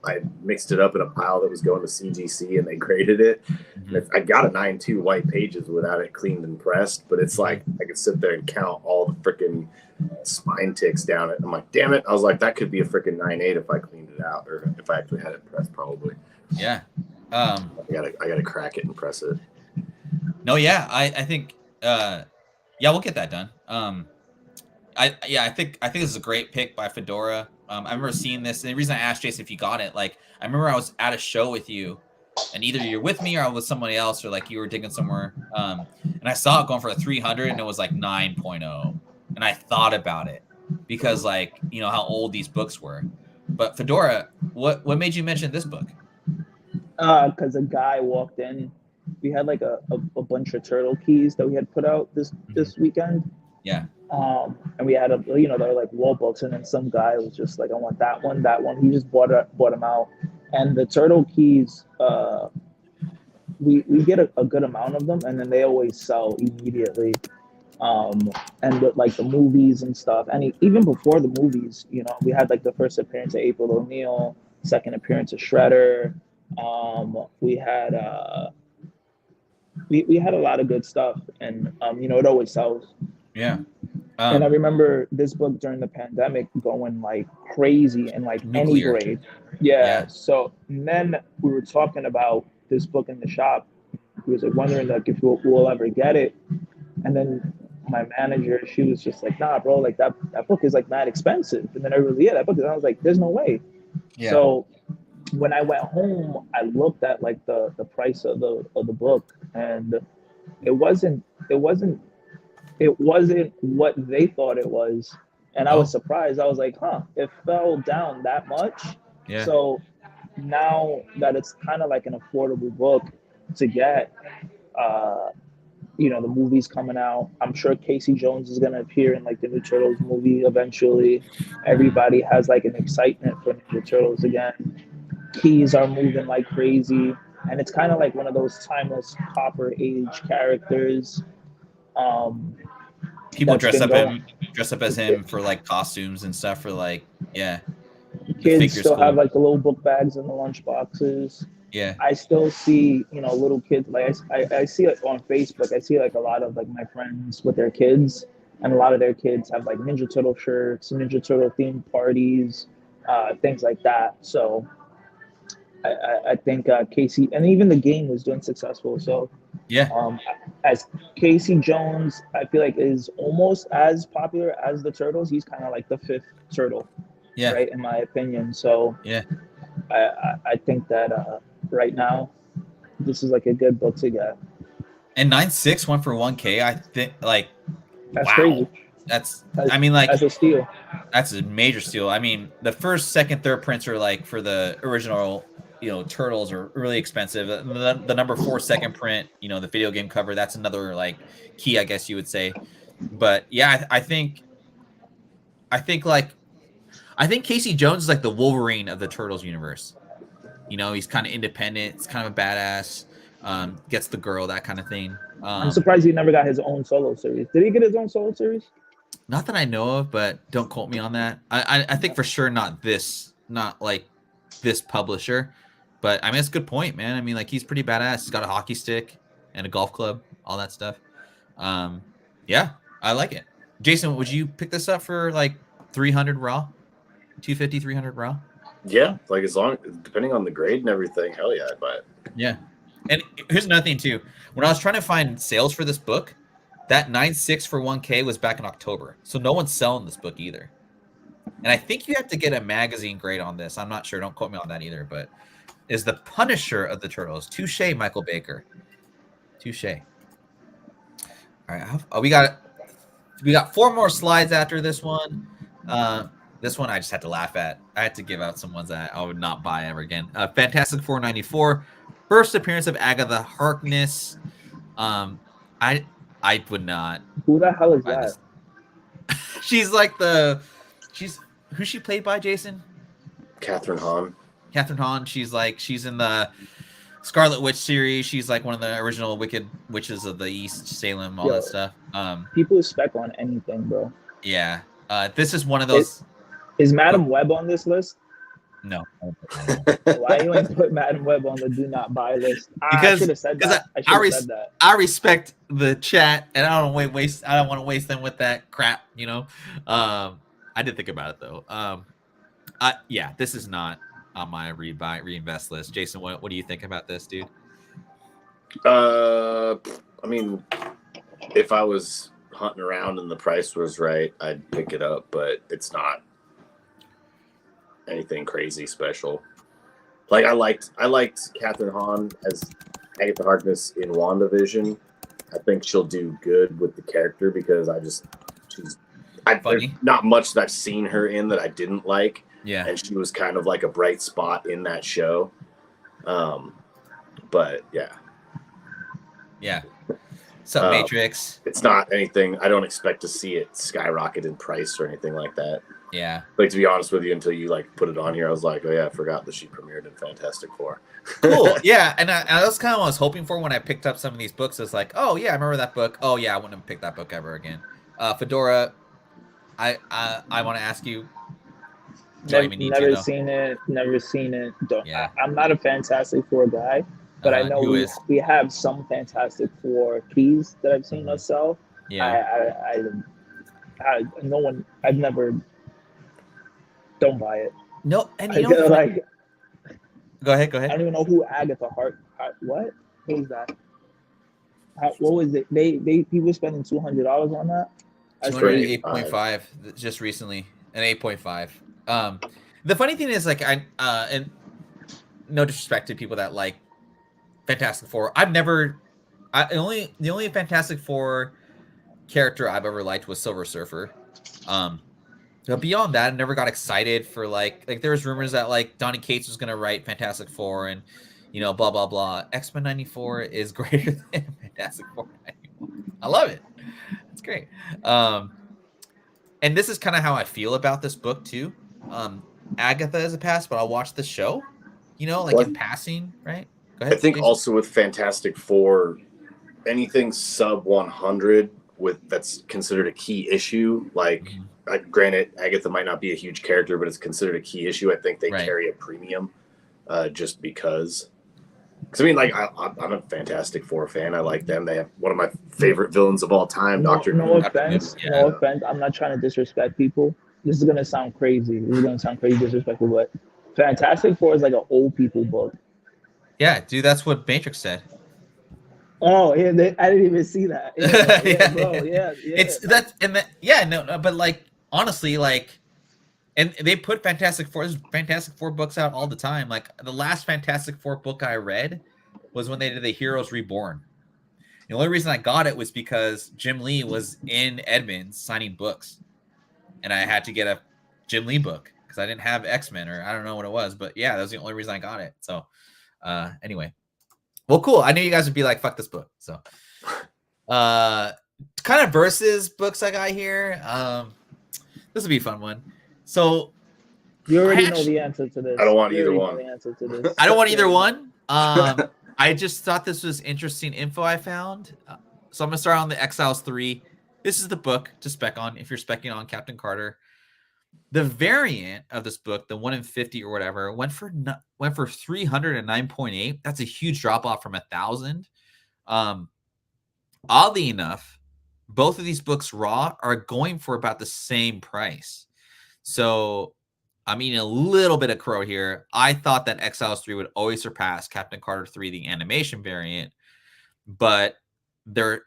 I mixed it up in a pile that was going to CGC, and they graded it. And I got a 9.2 white pages without it cleaned and pressed, but it's like I could sit there and count all the freaking spine ticks down it. I'm like, damn it! I was like, that could be a freaking 9.8 if I cleaned it out, or if I actually had it pressed, probably. Yeah. I gotta crack it and press it. No, yeah, I think we'll get that done. I think this is a great pick by Fedora. I remember seeing this, and the reason I asked Jason if you got it, like I remember I was at a show with you, and either you're with me or I'm with somebody else, or like you were digging somewhere. And I saw it going for a 300, and it was like 9.0, and I thought about it because like how old these books were. But Fedora, what made you mention this book? Because a guy walked in. We had like a bunch of turtle keys that we had put out this weekend. Yeah. And we had they're like wall books, and then some guy was just like, I want that one. He just bought them out, and the turtle keys, we get a good amount of them, and then they always sell immediately. And with like the movies and stuff, and even before the movies, we had like the first appearance of April O'Neil, second appearance of Shredder. We had we had a lot of good stuff, and it always sells. Yeah. And I remember this book during the pandemic going like crazy and like Nuclear. any grade. Yeah. So then we were talking about this book in the shop. He was like wondering like if we'll ever get it. And then my manager, she was just like, nah, bro, like that book is like not expensive. And then everybody was, yeah, that book is. I was like, there's no way. Yeah. So when I went home, I looked at like the price of the book, and it wasn't what they thought it was. And I was surprised. I was like, it fell down that much. Yeah. So now that it's kind of like an affordable book to get, the movie's coming out. I'm sure Casey Jones is going to appear in like the new Turtles movie eventually. Everybody has like an excitement for Ninja Turtles again. Keys are moving like crazy. And it's kind of like one of those timeless Copper Age characters. People dress up as him for like costumes and stuff for like, yeah. Kids still have like the little book bags in the lunch boxes. Yeah. I still see, little kids. Like I see it on Facebook. I see like a lot of like my friends with their kids, and a lot of their kids have like Ninja Turtle shirts, Ninja Turtle themed parties, things like that. So I think Casey, and even the game was doing successful. So yeah, as Casey Jones, I feel like is almost as popular as the Turtles. He's kind of like the fifth turtle, right? In my opinion. So yeah, I think that right now this is like a good book to get. And 9.6 went for 1K. I think like that's crazy. That's that's a steal. That's a major steal. I mean, the first, second, third prints are like for the original, Turtles are really expensive. The number 4 second print, the video game cover, that's another like key, I guess you would say. But yeah, I think Casey Jones is like the Wolverine of the Turtles universe. He's kind of independent. It's kind of a badass. Gets the girl, that kind of thing. I'm surprised he never got his own solo series. Did he get his own solo series? Not that I know of, but don't quote me on that. I think for sure not like this publisher. But I mean, it's a good point, man. I mean, like he's pretty badass. He's got a hockey stick and a golf club, all that stuff. Yeah, I like it. Jason, would you pick this up for like 300 raw? 250, 300 raw? Yeah, like depending on the grade and everything, hell yeah, I'd buy it. Yeah. And here's another thing too. When I was trying to find sales for this book, that 9.6 for 1K was back in October. So no one's selling this book either. And I think you have to get a magazine grade on this. I'm not sure. Don't quote me on that either. But is the Punisher of the Turtles. Touche, Michael Baker. Touche. All right. We got 4 more slides after this one. This one I just had to laugh at. I had to give out some ones that I would not buy ever again. Fantastic Four 94. First appearance of Agatha Harkness. I would not. Who the hell is that? She's like who's she played by, Jason? Catherine Hahn. She's in the Scarlet Witch series. She's like one of the original Wicked Witches of the East, Salem, all that stuff. People spec on anything, bro. Yeah. This is one of those. Is Madam Web on this list? No. Why you ain't put Madam Web on the do not buy list? I should have said that. I respect the chat, and I don't want to waste them with that crap. I did think about it though. Yeah, this is not on my reinvest list. Jason, what do you think about this, dude? I mean, if I was hunting around and the price was right, I'd pick it up, but it's not anything crazy special. Like I liked Catherine Hahn as Agatha Harkness in WandaVision. I think she'll do good with the character because there's Funny. not much that I've seen her in that I didn't like. Yeah. And she was kind of like a bright spot in that show. But yeah. Yeah. So Matrix. It's not anything. I don't expect to see it skyrocket in price or anything like that. Yeah. Like, to be honest with you, until you like put it on here, I was like, oh yeah, I forgot that she premiered in Fantastic Four. Cool. Yeah, and that's kind of what I was hoping for when I picked up some of these books. It's like, oh yeah, I remember that book. Oh yeah, I wouldn't pick that book ever again. Fedora. I want to ask you. Never seen it. Yeah. I'm not a Fantastic Four guy, but I know we have some Fantastic Four keys that I've seen us sell. Yeah. I've never. Don't buy it. No, and you know, like. Go ahead. I don't even know who Agatha what? Who's that? What was it? He was spending $200 on that. 208.5 just recently, an 8.5. The funny thing is, like, and no disrespect to people that like Fantastic Four, the only Fantastic Four character I've ever liked was Silver Surfer. But beyond that, I never got excited for like there was rumors that like Donny Cates was gonna write Fantastic Four and blah blah blah. X-Men 94 is greater than Fantastic Four 91. I love it. It's great. And this is kind of how I feel about this book too. Agatha is a pass, but I'll watch the show. In passing, right? Go ahead. I think also with Fantastic Four, anything sub 100 that's considered a key issue, like. Granted, Agatha might not be a huge character, but it's considered a key issue. I think they carry a premium just because. Because, I mean, like, I'm a Fantastic Four fan. I like them. They have one of my favorite villains of all time, Dr. No offense. No offense. I'm not trying to disrespect people. This is going to sound crazy. Disrespectful, but Fantastic Four is like an old people book. Yeah, dude, that's what Matrix said. Oh, yeah, I didn't even see that. But like, honestly, like, and they put Fantastic Four books out all the time. Like, the last Fantastic Four book I read was when they did the Heroes Reborn. The only reason I got it was because Jim Lee was in Edmonds signing books, and I had to get a Jim Lee book because I didn't have X-Men, or I don't know what it was, but yeah, that was the only reason I got it. So, anyway. Well, cool. I knew you guys would be like, fuck this book. So, kind of versus books I got here. This will be a fun one. So, you already know the answer to this. I don't want either one. I don't want either one. I just thought this was interesting info I found. So I'm going to start on the Exiles 3. This is the book to spec on if you're specking on Captain Carter. The variant of this book, the 1 in 50 or whatever, went for 309.8. That's a huge drop off from 1,000. Oddly enough, both of these books raw are going for about the same price. So I'm eating a little bit of crow here. I thought that Exiles 3 would always surpass Captain Carter 3, the animation variant, but they're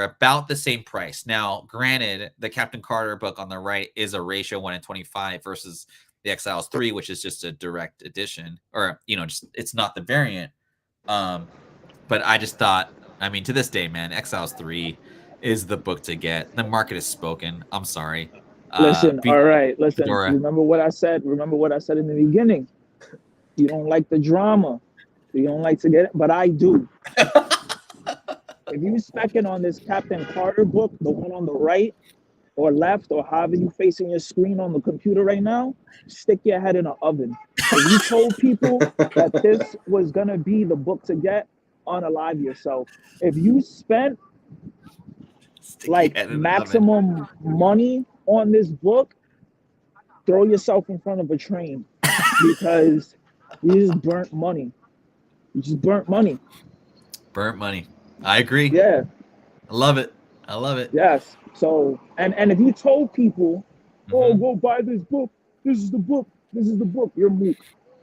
about the same price. Now, granted, the Captain Carter book on the right is a ratio 1 in 25 versus the Exiles 3, which is just a direct edition, or it's not the variant. But I just thought, I mean, to this day, man, Exiles 3 is the book to get. The market has spoken. I'm sorry. Listen, all right, listen. Fedora. Remember what I said in the beginning. You don't like the drama. You don't like to get it, but I do. If you're specking on this Captain Carter book, the one on the right or left, or however you facing your screen on the computer right now, stick your head in an oven. If you told people that this was going to be the book to get, unalive yourself. If you spent like maximum money on this book, throw yourself in front of a train because you just burnt money. Burnt money. I agree. Yeah. I love it. Yes. So, and if you told people, oh, go buy this book. This is the book. You're mook.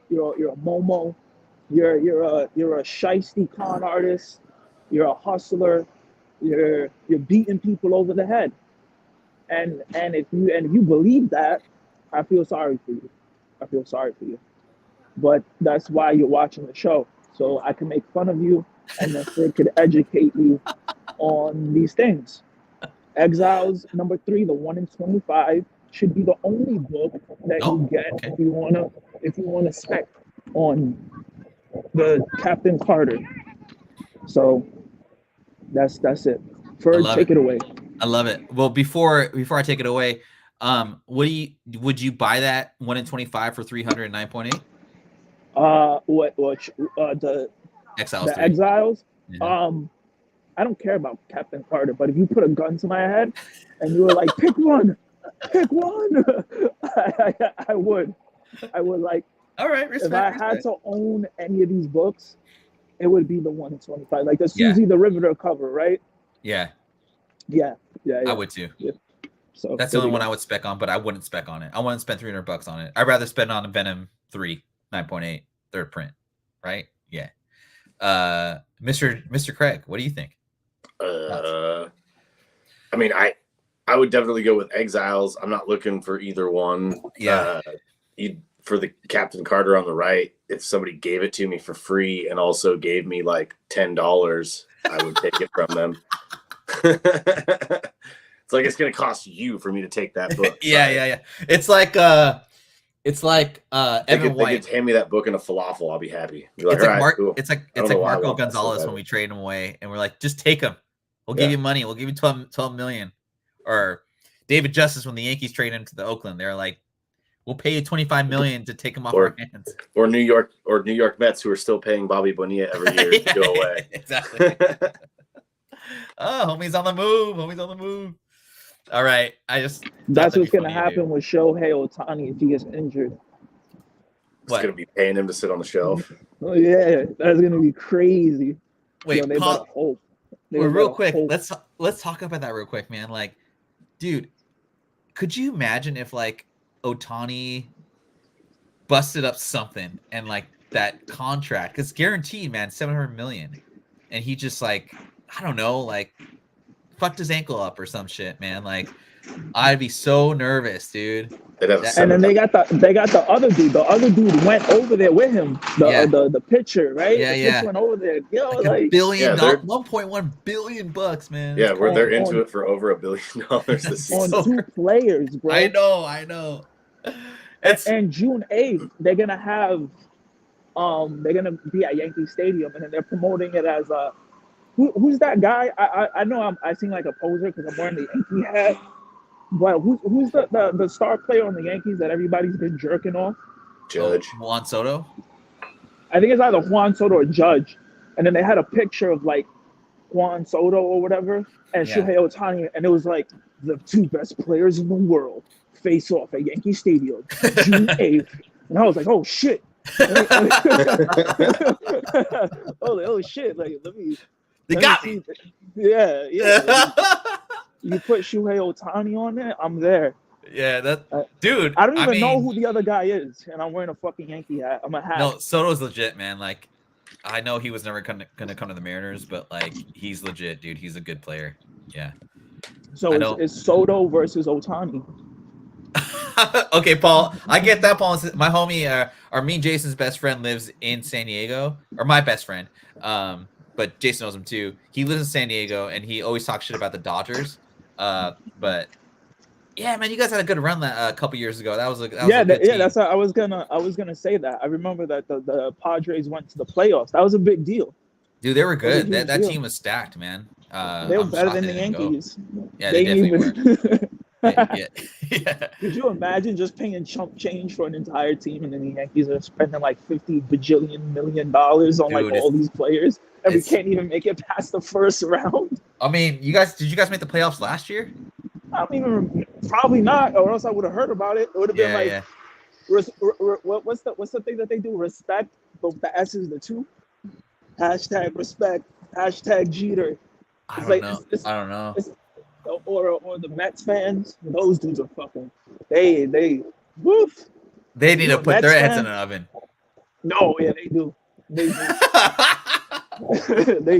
You're a momo. You're a shiesty con artist. You're a hustler. You're beating people over the head. And if you believe that, I feel sorry for you. but that's why you're watching the show. So I can make fun of you, and then Fred could educate you on these things. Exiles #3, the 1 in 25, should be the only book that Oh, you get okay. if you wanna spec on the Captain Carter. So that's it. I Ferd, love take it. it away. I love it. Well, before I take it away, would you buy that 1 in 25 for 309.8? The Exiles 3. Exiles. Yeah. I don't care about Captain Carter, but if you put a gun to my head and you were like, pick one, I would. Like, All right, if I had to own any of these books, it would be the 1 in 25, like the Susie the Riveter cover, right? Yeah, Yeah. I would too. Yeah. So that's the only one I would spec on, but I wouldn't spec on it. I wouldn't spend $300 on it. I'd rather spend on a Venom 3 9.8 third print, right? Yeah. Mr. Craig, what do you think? I mean, I would definitely go with Exiles. I'm not looking for either one. Yeah. For the Captain Carter on the right, if somebody gave it to me for free and also gave me like $10, I would take it from them. It's like it's gonna cost you for me to take that book. Yeah. It's like Evan White. They could hand me that book in a falafel. I'll be happy. Be like, cool. It's like Marco Gonzalez Gonzalez when we trade him away, and we're like, just take him. We'll give you money. We'll give you 12 million. Or David Justice when the Yankees trade him to the Oakland, they're like, we'll pay you 25 million to take him off our hands. Or New York Mets who are still paying Bobby Bonilla every year to go away. Exactly. Oh, homie's on the move. All right. That's what's gonna happen with Shohei Ohtani if he gets injured. It's gonna be paying him to sit on the shelf. Oh yeah, that's gonna be crazy. Wait, they better hope. Real quick, let's talk about that real quick, man. Like, dude, could you imagine if like Ohtani busted up something and like that contract? Because guaranteed, man, 700 million, and he just like, I don't know, like fucked his ankle up or some shit, man. Like, I'd be so nervous, dude. And then they got the other dude. The other dude went over there with him. The pitcher, right? Yeah, the pitcher went over there. Yo, like $1.1 billion, man. Yeah, where they're into it for over $1 billion this season. On 2 players, bro. I know. And June 8th, they're gonna be at Yankee Stadium, and then they're promoting it as who's that guy? I know I seem like a poser because I'm wearing the Yankee hat. But who's the star player on the Yankees that everybody's been jerking off? Judge. Juan Soto? I think it's either Juan Soto or Judge. And then they had a picture of like Juan Soto or whatever and Shohei Ohtani, and it was like the 2 best players in the world face off at Yankee Stadium, June 8th. And I was like, oh shit. oh shit. Like, They got me. Yeah. You put Shohei Ohtani on there, I'm there. Yeah, dude. I don't even know who the other guy is, and I'm wearing a fucking Yankee hat. I'm a hat. No, Soto's legit, man. Like, I know he was never gonna come to the Mariners, but like, he's legit, dude. He's a good player. Yeah. So it's Soto versus Ohtani. Okay, Paul. I get that, Paul. My homie, me and Jason's best friend lives in San Diego, or my best friend. But Jason knows him too. He lives in San Diego, and he always talks shit about the Dodgers. But yeah, man, you guys had a good run a couple years ago. That was a good team. That's how I was gonna say that. I remember that the Padres went to the playoffs. That was a big deal. Dude, they were good. That team was stacked, man. They were better than the Yankees. Yeah, they definitely were. Yeah. Could you imagine just paying chump change for an entire team, and then the Yankees are spending like $50 bajillion million on like all these players, and we can't even make it past the first round? I mean, did you guys make the playoffs last year? I don't even, probably not, or else I would have heard about it. It would have been like, what's the thing that they do? Respect, but the S is the 2. Hashtag respect. Hashtag Jeter. I don't know. Or the Mets fans, those dudes are fucking. They woof. They need to put their heads in an oven. No, yeah, they do. They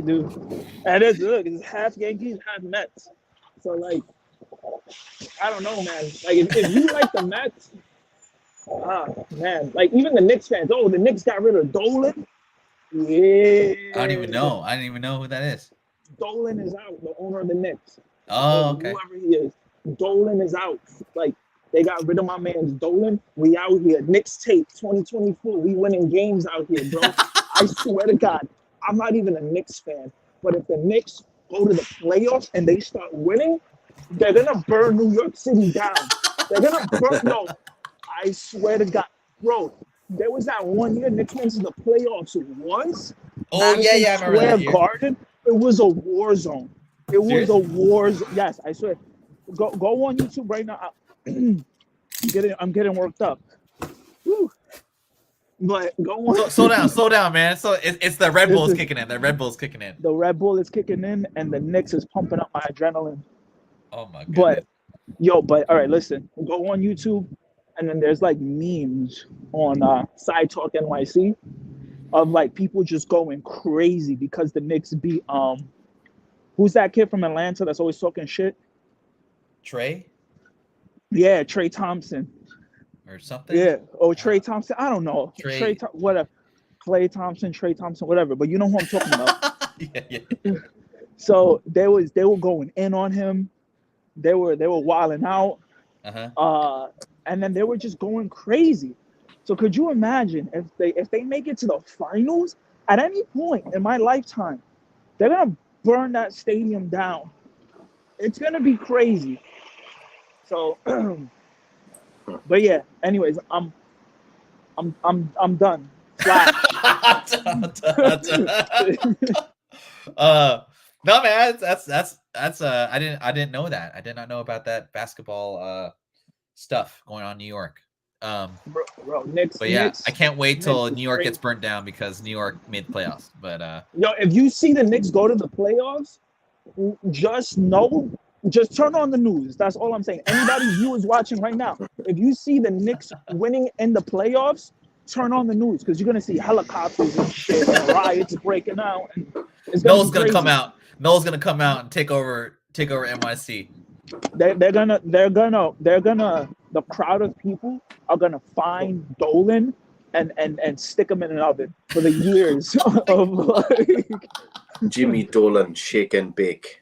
do. And it's half Yankees, half Mets. So like, I don't know, man. Like if you like the Mets, Ah, man, like even the Knicks fans. Oh, the Knicks got rid of Dolan. Yeah, I don't even know. I didn't even know who that is. Dolan is out. The owner of the Knicks, or Oh, okay. whoever he is, Dolan is out. Like they got rid of my man's Dolan. We out here. Knicks tape 2024. We winning games out here, bro. I swear to God, I'm not even a Knicks fan, but if the Knicks go to the playoffs and they start winning, they're gonna burn New York City down. They're gonna burn. No, I swear to God, bro. There was that one year Knicks went to the playoffs once, Oh yeah, Madison yeah, I remember that Square year. Garden. It was a war zone. It was a Seriously? war zone. Yes, I swear. Go on YouTube right now. I'm getting worked up. Whew. But go on. Slow down, man. So it's the Red Bulls Listen, kicking in. The Red Bulls kicking in. the Red Bull is kicking in, and the Knicks is pumping up my adrenaline. Oh my But goodness. but all right, listen. Go on YouTube, and then there's like memes on Side Talk NYC of like people just going crazy because the Knicks beat who's that kid from Atlanta that's always talking shit? Trey Yeah, Trey Thompson. or something. Yeah, Trey Thompson. I don't know. Trey. Whatever. Clay Thompson, Trey Thompson, whatever. But you know who I'm talking about. Yeah. So they were going in on him. They were wilding out. Uh-huh. And then they were just going crazy. So could you imagine if they make it to the finals at any point in my lifetime, they're gonna burn that stadium down. It's gonna be crazy. So, but yeah. Anyways, I'm done. No man, that's I didn't know that. I did not know about that basketball stuff going on in New York. Bro, Knicks. But yeah, Knicks, I can't wait till Knicks New York crazy. gets burnt down because New York made the playoffs. But Yo, if you see the Knicks go to the playoffs, just turn on the news. That's all I'm saying. Anybody viewers watching right now, if you see the Knicks winning in the playoffs, turn on the news because you're gonna see helicopters and shit and riots breaking out. And it's Noel's gonna come out. Noel's gonna come out and take over NYC. They're gonna the crowd of people are gonna find Dolan and stick him in an oven for the years of like Jimmy Dolan, shake and bake.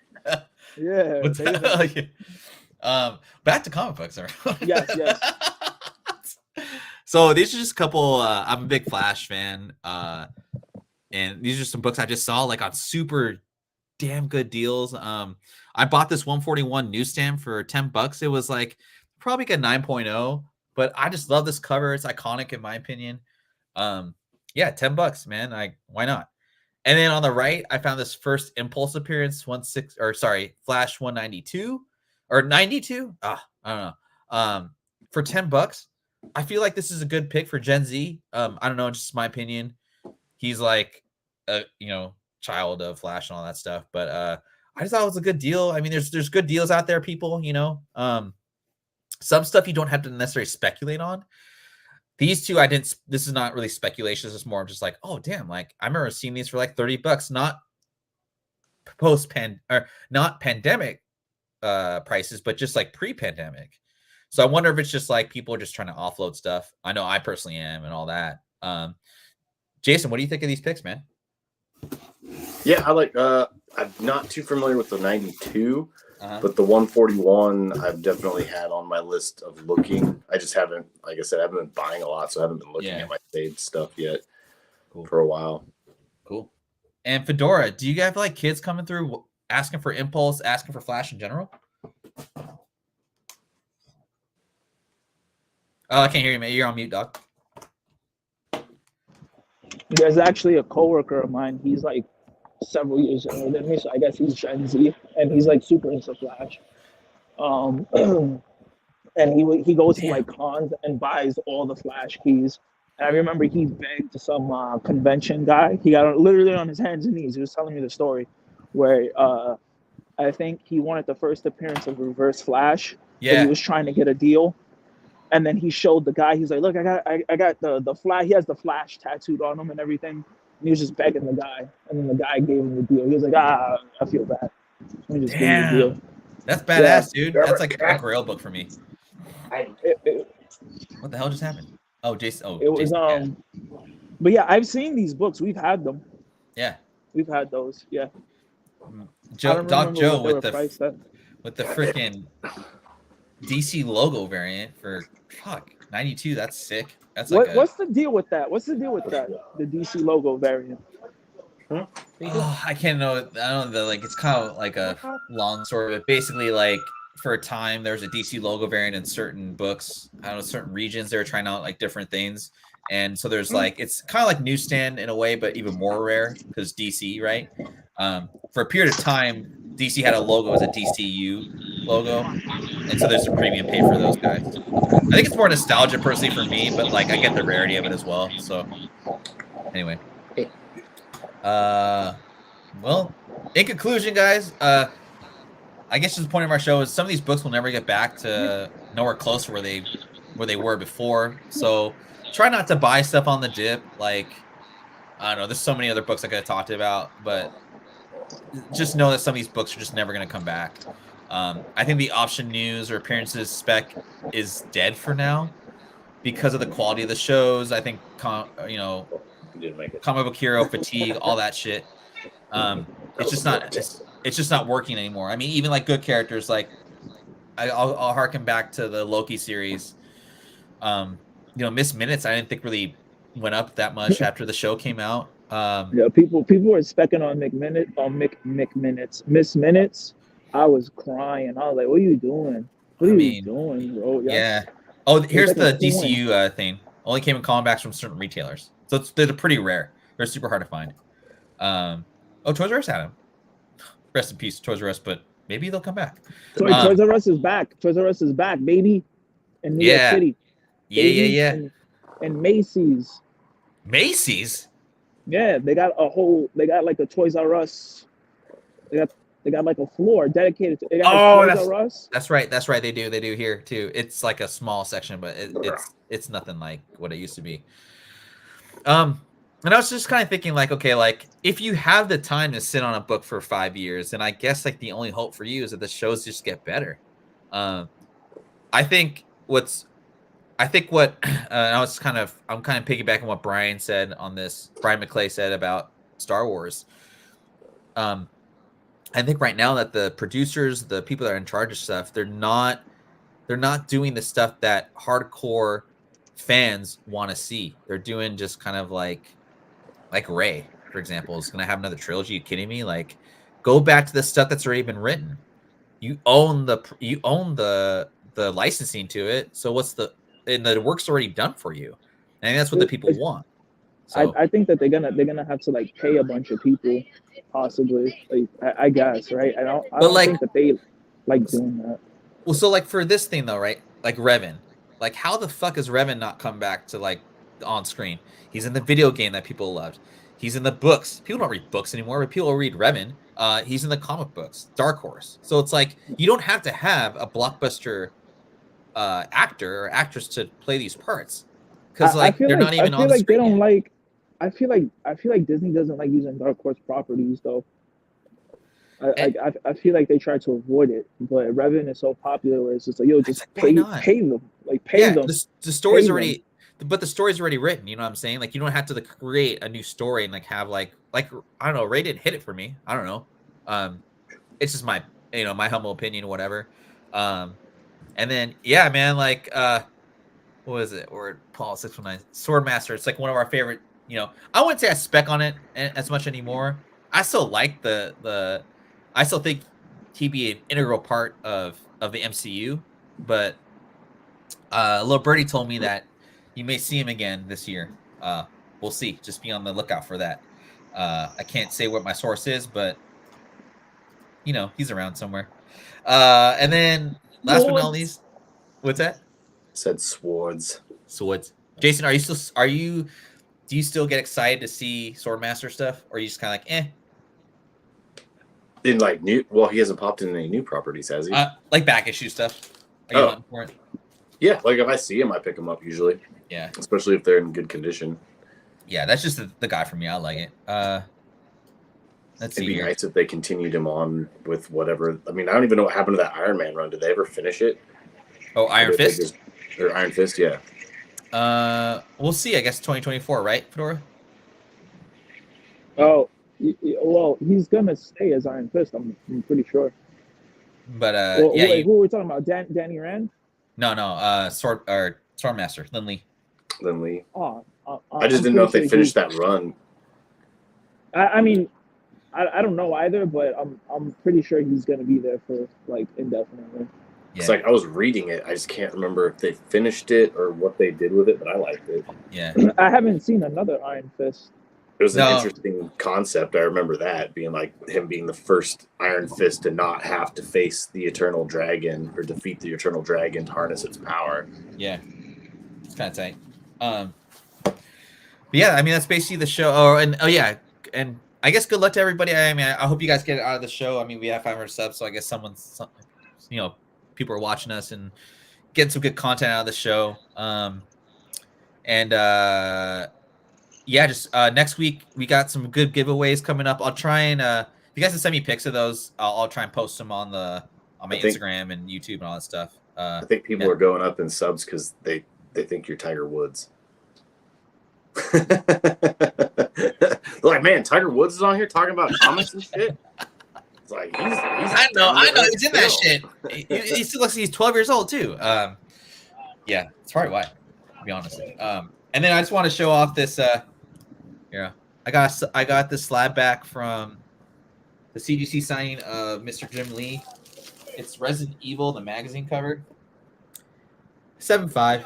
yeah. Back to comic books. Yes. So these are just a couple. I'm a big Flash fan, and these are some books I just saw like on super damn good deals. I bought this 141 newsstand for $10. It was like probably like a 9.0, but I just love this cover. It's iconic in my opinion. Yeah, $10, man. Why not? And then on the right, I found this first Impulse appearance, Flash 192 or 92. I don't know. For $10, I feel like this is a good pick for Gen Z. I don't know, just my opinion. He's like a child of Flash and all that stuff, but I just thought it was a good deal. I mean, there's good deals out there, people. Some stuff you don't have to necessarily speculate on. These two, I didn't. This is not really speculation. This is more just like, oh damn! Like I remember seeing these for like $30, not not pandemic prices, but just like pre-pandemic. So I wonder if it's just like people are just trying to offload stuff. I know I personally am and all that. Jason, what do you think of these picks, man? Yeah, I like. I'm not too familiar with the 92, but the 141 I've definitely had on my list of looking. I just haven't, like I said, I haven't been buying a lot, so I haven't been looking at my saved stuff yet for a while. Cool. And Fedora, do you have like kids coming through asking for Impulse, asking for Flash in general? Oh, I can't hear you, man. You're on mute, dog. There's actually a coworker of mine. He's like several years older than me, so I guess he's Gen Z, and he's like super into Flash. And he goes to like cons and buys all the Flash keys. And I remember he begged some convention guy. He got literally on his hands and knees. He was telling me the story where I think he wanted the first appearance of Reverse Flash. Yeah. But he was trying to get a deal. And then he showed the guy. He's like, "Look, I got the Flash. He has the Flash tattooed on him and everything." And he was just begging the guy. And then the guy gave him the deal. He was like, "I feel bad." Let me just give you the deal. That's badass, dude. That's like a grail book for me. What the hell just happened? Oh, Jason. Oh, It was Jason. but yeah, I've seen these books. We've had them. Yeah. We've had those. Yeah. I Joe, don't Doc remember Joe what they were priced at. with the freaking DC logo variant for fuck 92. That's sick. That's like What's the deal with that? What's the deal with that? The DC logo variant. I can't know. I don't know. Like it's kind of like a long story, but basically, like for a time, there's a DC logo variant in certain books. I don't know, certain regions they were trying out like different things, and so there's like it's kind of like newsstand in a way, but even more rare because DC, right? For a period of time, DC had a logo as a DCU logo, and so there's a premium pay for those guys. I think it's more nostalgia personally for me, but like I get the rarity of it as well. So anyway. Well, in conclusion, guys, I guess just the point of our show is some of these books will never get back to nowhere close to where they were before. So try not to buy stuff on the dip. Like, I don't know, there's so many other books I could have talked about, but just know that some of these books are just never going to come back. I think the option news or appearances spec is dead for now because of the quality of the shows. I think, comic book hero fatigue, all that shit. It's just not. It's just not working anymore. I mean, even like good characters, like I'll harken back to the Loki series. Miss Minutes, I didn't think really went up that much after the show came out. Yeah, people were specking on Minutes. Miss Minutes. I was crying. I was like, "What are you doing? What are you doing, bro?" Yeah. Oh, here's the DCU thing. Only came in callbacks from certain retailers, so they're pretty rare. They're super hard to find. Toys R Us had them. Rest in peace, Toys R Us, but maybe they'll come back. Toys R Us is back. Toys R Us is back, baby. In New York City. Yeah. And Macy's. Macy's? Yeah, they got like a Toys R Us. They got like a floor dedicated to Toys R Us. That's right. They do here too. It's like a small section, but it's nothing like what it used to be. And I was just kind of thinking, like, okay, like if you have the time to sit on a book for 5 years, then I guess like the only hope for you is that the shows just get better. I think what I'm kind of piggybacking what Brian said on this. Brian McClay said about Star Wars. I think right now that the producers, the people that are in charge of stuff, they're not doing the stuff that hardcore fans want to see. They're doing just kind of like Ray, for example, is going to have another trilogy. Are you kidding me? Like, go back to the stuff that's already been written. You own the licensing to it. So and the work's already done for you. And that's what the people want. So, I think that they're gonna have to like pay a bunch of people, possibly. Like I guess, right? I don't think that they like doing that. Well, so like for this thing though, right? Like Revan, like how the fuck has Revan not come back to like on screen? He's in the video game that people loved. He's in the books. People don't read books anymore, but people read Revan. He's in the comic books, Dark Horse. So it's like you don't have to have a blockbuster actor or actress to play these parts because like they're not even on the screen. They don't like. I feel like Disney doesn't like using Dark Horse properties though. I feel like they try to avoid it, but Revan is so popular where it's just like, yo, just pay them, like pay them. The story's already, but the story's already written. You know what I'm saying? Like you don't have to create a new story and like have like I don't know. Ray didn't hit it for me. I don't know. It's just my my humble opinion, whatever. And then yeah, man, like what was it? Or Paul 619 Swordmaster. It's like one of our favorite. I wouldn't say I spec on it as much anymore. I still like I still think he'd be an integral part of the MCU, but Lil Birdie told me that you may see him again this year. We'll see. Just be on the lookout for that. I can't say what my source is, but he's around somewhere. And then last but not least, what's that? Said swords. Jason, do you still get excited to see Swordmaster stuff, or are you just kind of like, eh? In like he hasn't popped in any new properties, has he? Like back issue stuff. Are you hunting for it? Yeah, like if I see him, I pick him up usually. Yeah, especially if they're in good condition. Yeah, that's just the guy for me. I like it. Let's see. It'd be nice if they continued him on with whatever. I mean, I don't even know what happened to that Iron Man run. Did they ever finish it? Oh, Iron Fist. Or Iron Fist, yeah. We'll see. I guess 2024, right, Fedora? Oh, well, he's gonna stay as Iron Fist. I'm pretty sure. But Well, yeah, wait, who are we talking about? Danny Rand? no, Swordmaster, Lin Lee. Lin Lee. Oh, I just I'm didn't know pretty if they sure finished that run. I mean, I don't know either, but I'm pretty sure he's gonna be there for like indefinitely. It's Yeah, like I was reading it. I just can't remember if they finished it or what they did with it, but I liked it. yeah. I haven't seen another Iron Fist. It was an No, interesting concept. I remember that being like him being the first Iron Fist to not have to face the Eternal Dragon or defeat the Eternal Dragon to harness its power. yeah, it's kind of tight. But yeah, I mean that's basically the show. And I guess good luck to everybody. I mean, I hope you guys get it out of the show. I mean, we have 500 subs, so I guess people are watching us and getting some good content out of the show. Just next week we got some good giveaways coming up. I'll try and if you guys can send me pics of those, I'll try and post them on my Instagram and YouTube and all that stuff. I think people are going up in subs because they think you're Tiger Woods. They're like, man, Tiger Woods is on here talking about comics and shit. It's like I know, he's in that shit. He still looks like he's 12 years old too. Yeah, it's probably why, to be honest. And then I just want to show off this. I got this slab back from the CGC signing of Mr. Jim Lee. It's Resident Evil, the magazine cover. 7.5.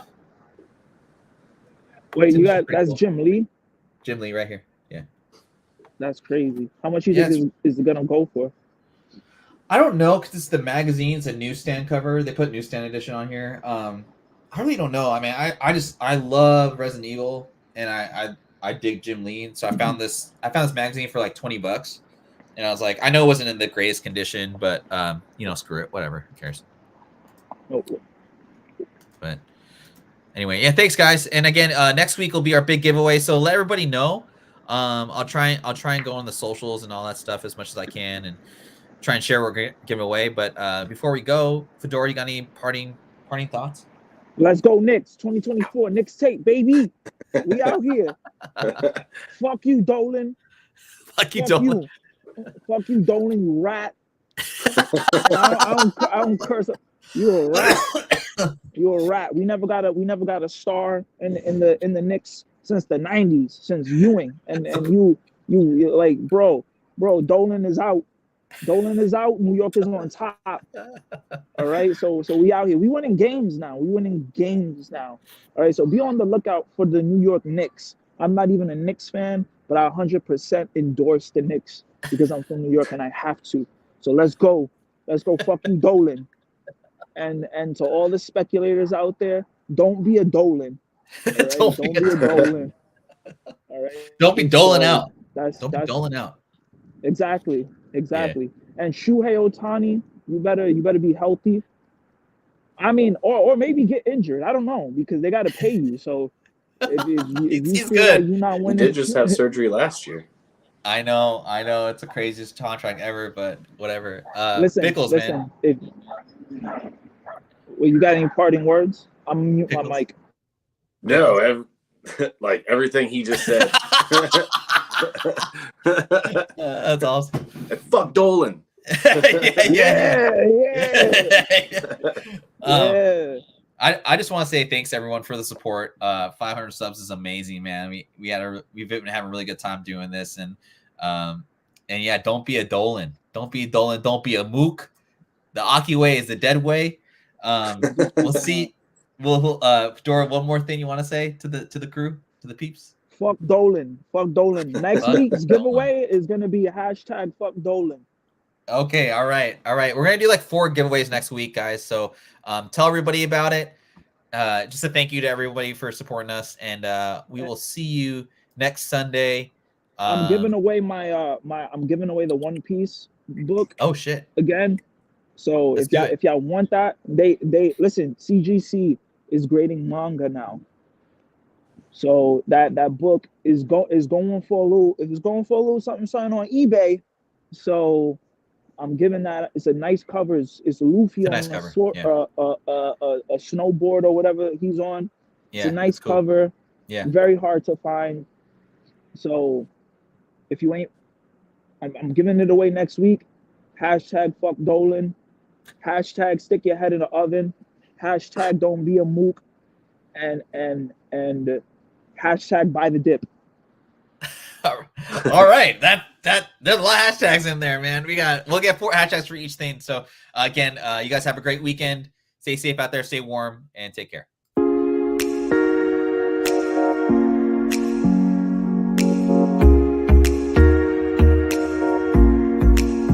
Wait, that's cool. Jim Lee? Jim Lee right here. Yeah. That's crazy. How much you think is it gonna go for? I don't know, because it's the magazine. It's a newsstand cover. They put newsstand edition on here. I really don't know. I mean, I love Resident Evil, and I dig Jim Lee. So I found this magazine for like $20, and I was like, I know it wasn't in the greatest condition, but screw it, whatever, who cares? Okay. But anyway, yeah, thanks guys. And again, next week will be our big giveaway. So let everybody know. I'll try and go on the socials and all that stuff as much as I can, and try and share what we're giving away. But before we go, Fedora, you got any parting thoughts? Let's go Knicks 2024 Knicks tape, baby. We out here. Fuck you, Dolan. Fuck you, Dolan. Fuck you, Dolan. You rat. I don't curse. You're a rat. You're a rat. We never got a star in the Knicks since the '90s, since Ewing, and you like, bro, Dolan is out. Dolan is out. New York is on top. All right. So we out here. We winning games now. All right. So be on the lookout for the New York Knicks. I'm not even a Knicks fan, but I 100% endorse the Knicks because I'm from New York and I have to. So let's go. Fuck you, Dolan. And to all the speculators out there, don't be a Dolan. Right? Don't be a Dolan. All right. Don't be doling out. Don't be doling out. Exactly. Yeah. And Shuhei Ohtani, you better be healthy. I mean, or maybe get injured. I don't know, because they got to pay you. So if you feel good. Like you're not winning, he did just have surgery last year. I know. It's the craziest contract ever, but whatever. Listen, Pickels, man. Well, you got any parting words? I'm gonna mute my mic. No, like everything he just said. That's awesome. And fuck Dolan. Yeah. I just want to say thanks everyone for the support. 500 subs is amazing, man. We've been having a really good time doing this, and yeah, don't be a Dolan. Don't be a Dolan. Don't be a mook. The Aki way is the dead way. We'll see. Dora, one more thing you want to say to the crew, to the peeps? Fuck Dolan. Next week's giveaway is gonna be a hashtag fuck Dolan. Okay, all right. We're gonna do like 4 giveaways next week, guys. So tell everybody about it. Just a thank you to everybody for supporting us, and we will see you next Sunday. I'm giving away I'm giving away the One Piece book. Oh shit! Again. So if y'all want that, they listen. CGC is grading manga now. So that book is going for a little. If it's going for a little something on eBay, so I'm giving that. It's a nice cover. It's Luffy It's a on nice a cover. sort Yeah. a snowboard or whatever he's on. It's Yeah, a nice it's cool. cover. Yeah. Very hard to find. So if you ain't, I'm giving it away next week. Hashtag fuck Dolan. Hashtag stick your head in the oven. Hashtag don't be a mook. And hashtag buy the dip. All right, there's a lot of hashtags in there, man. We'll get 4 hashtags for each thing. So again, you guys have a great weekend. Stay safe out there, stay warm, and take care.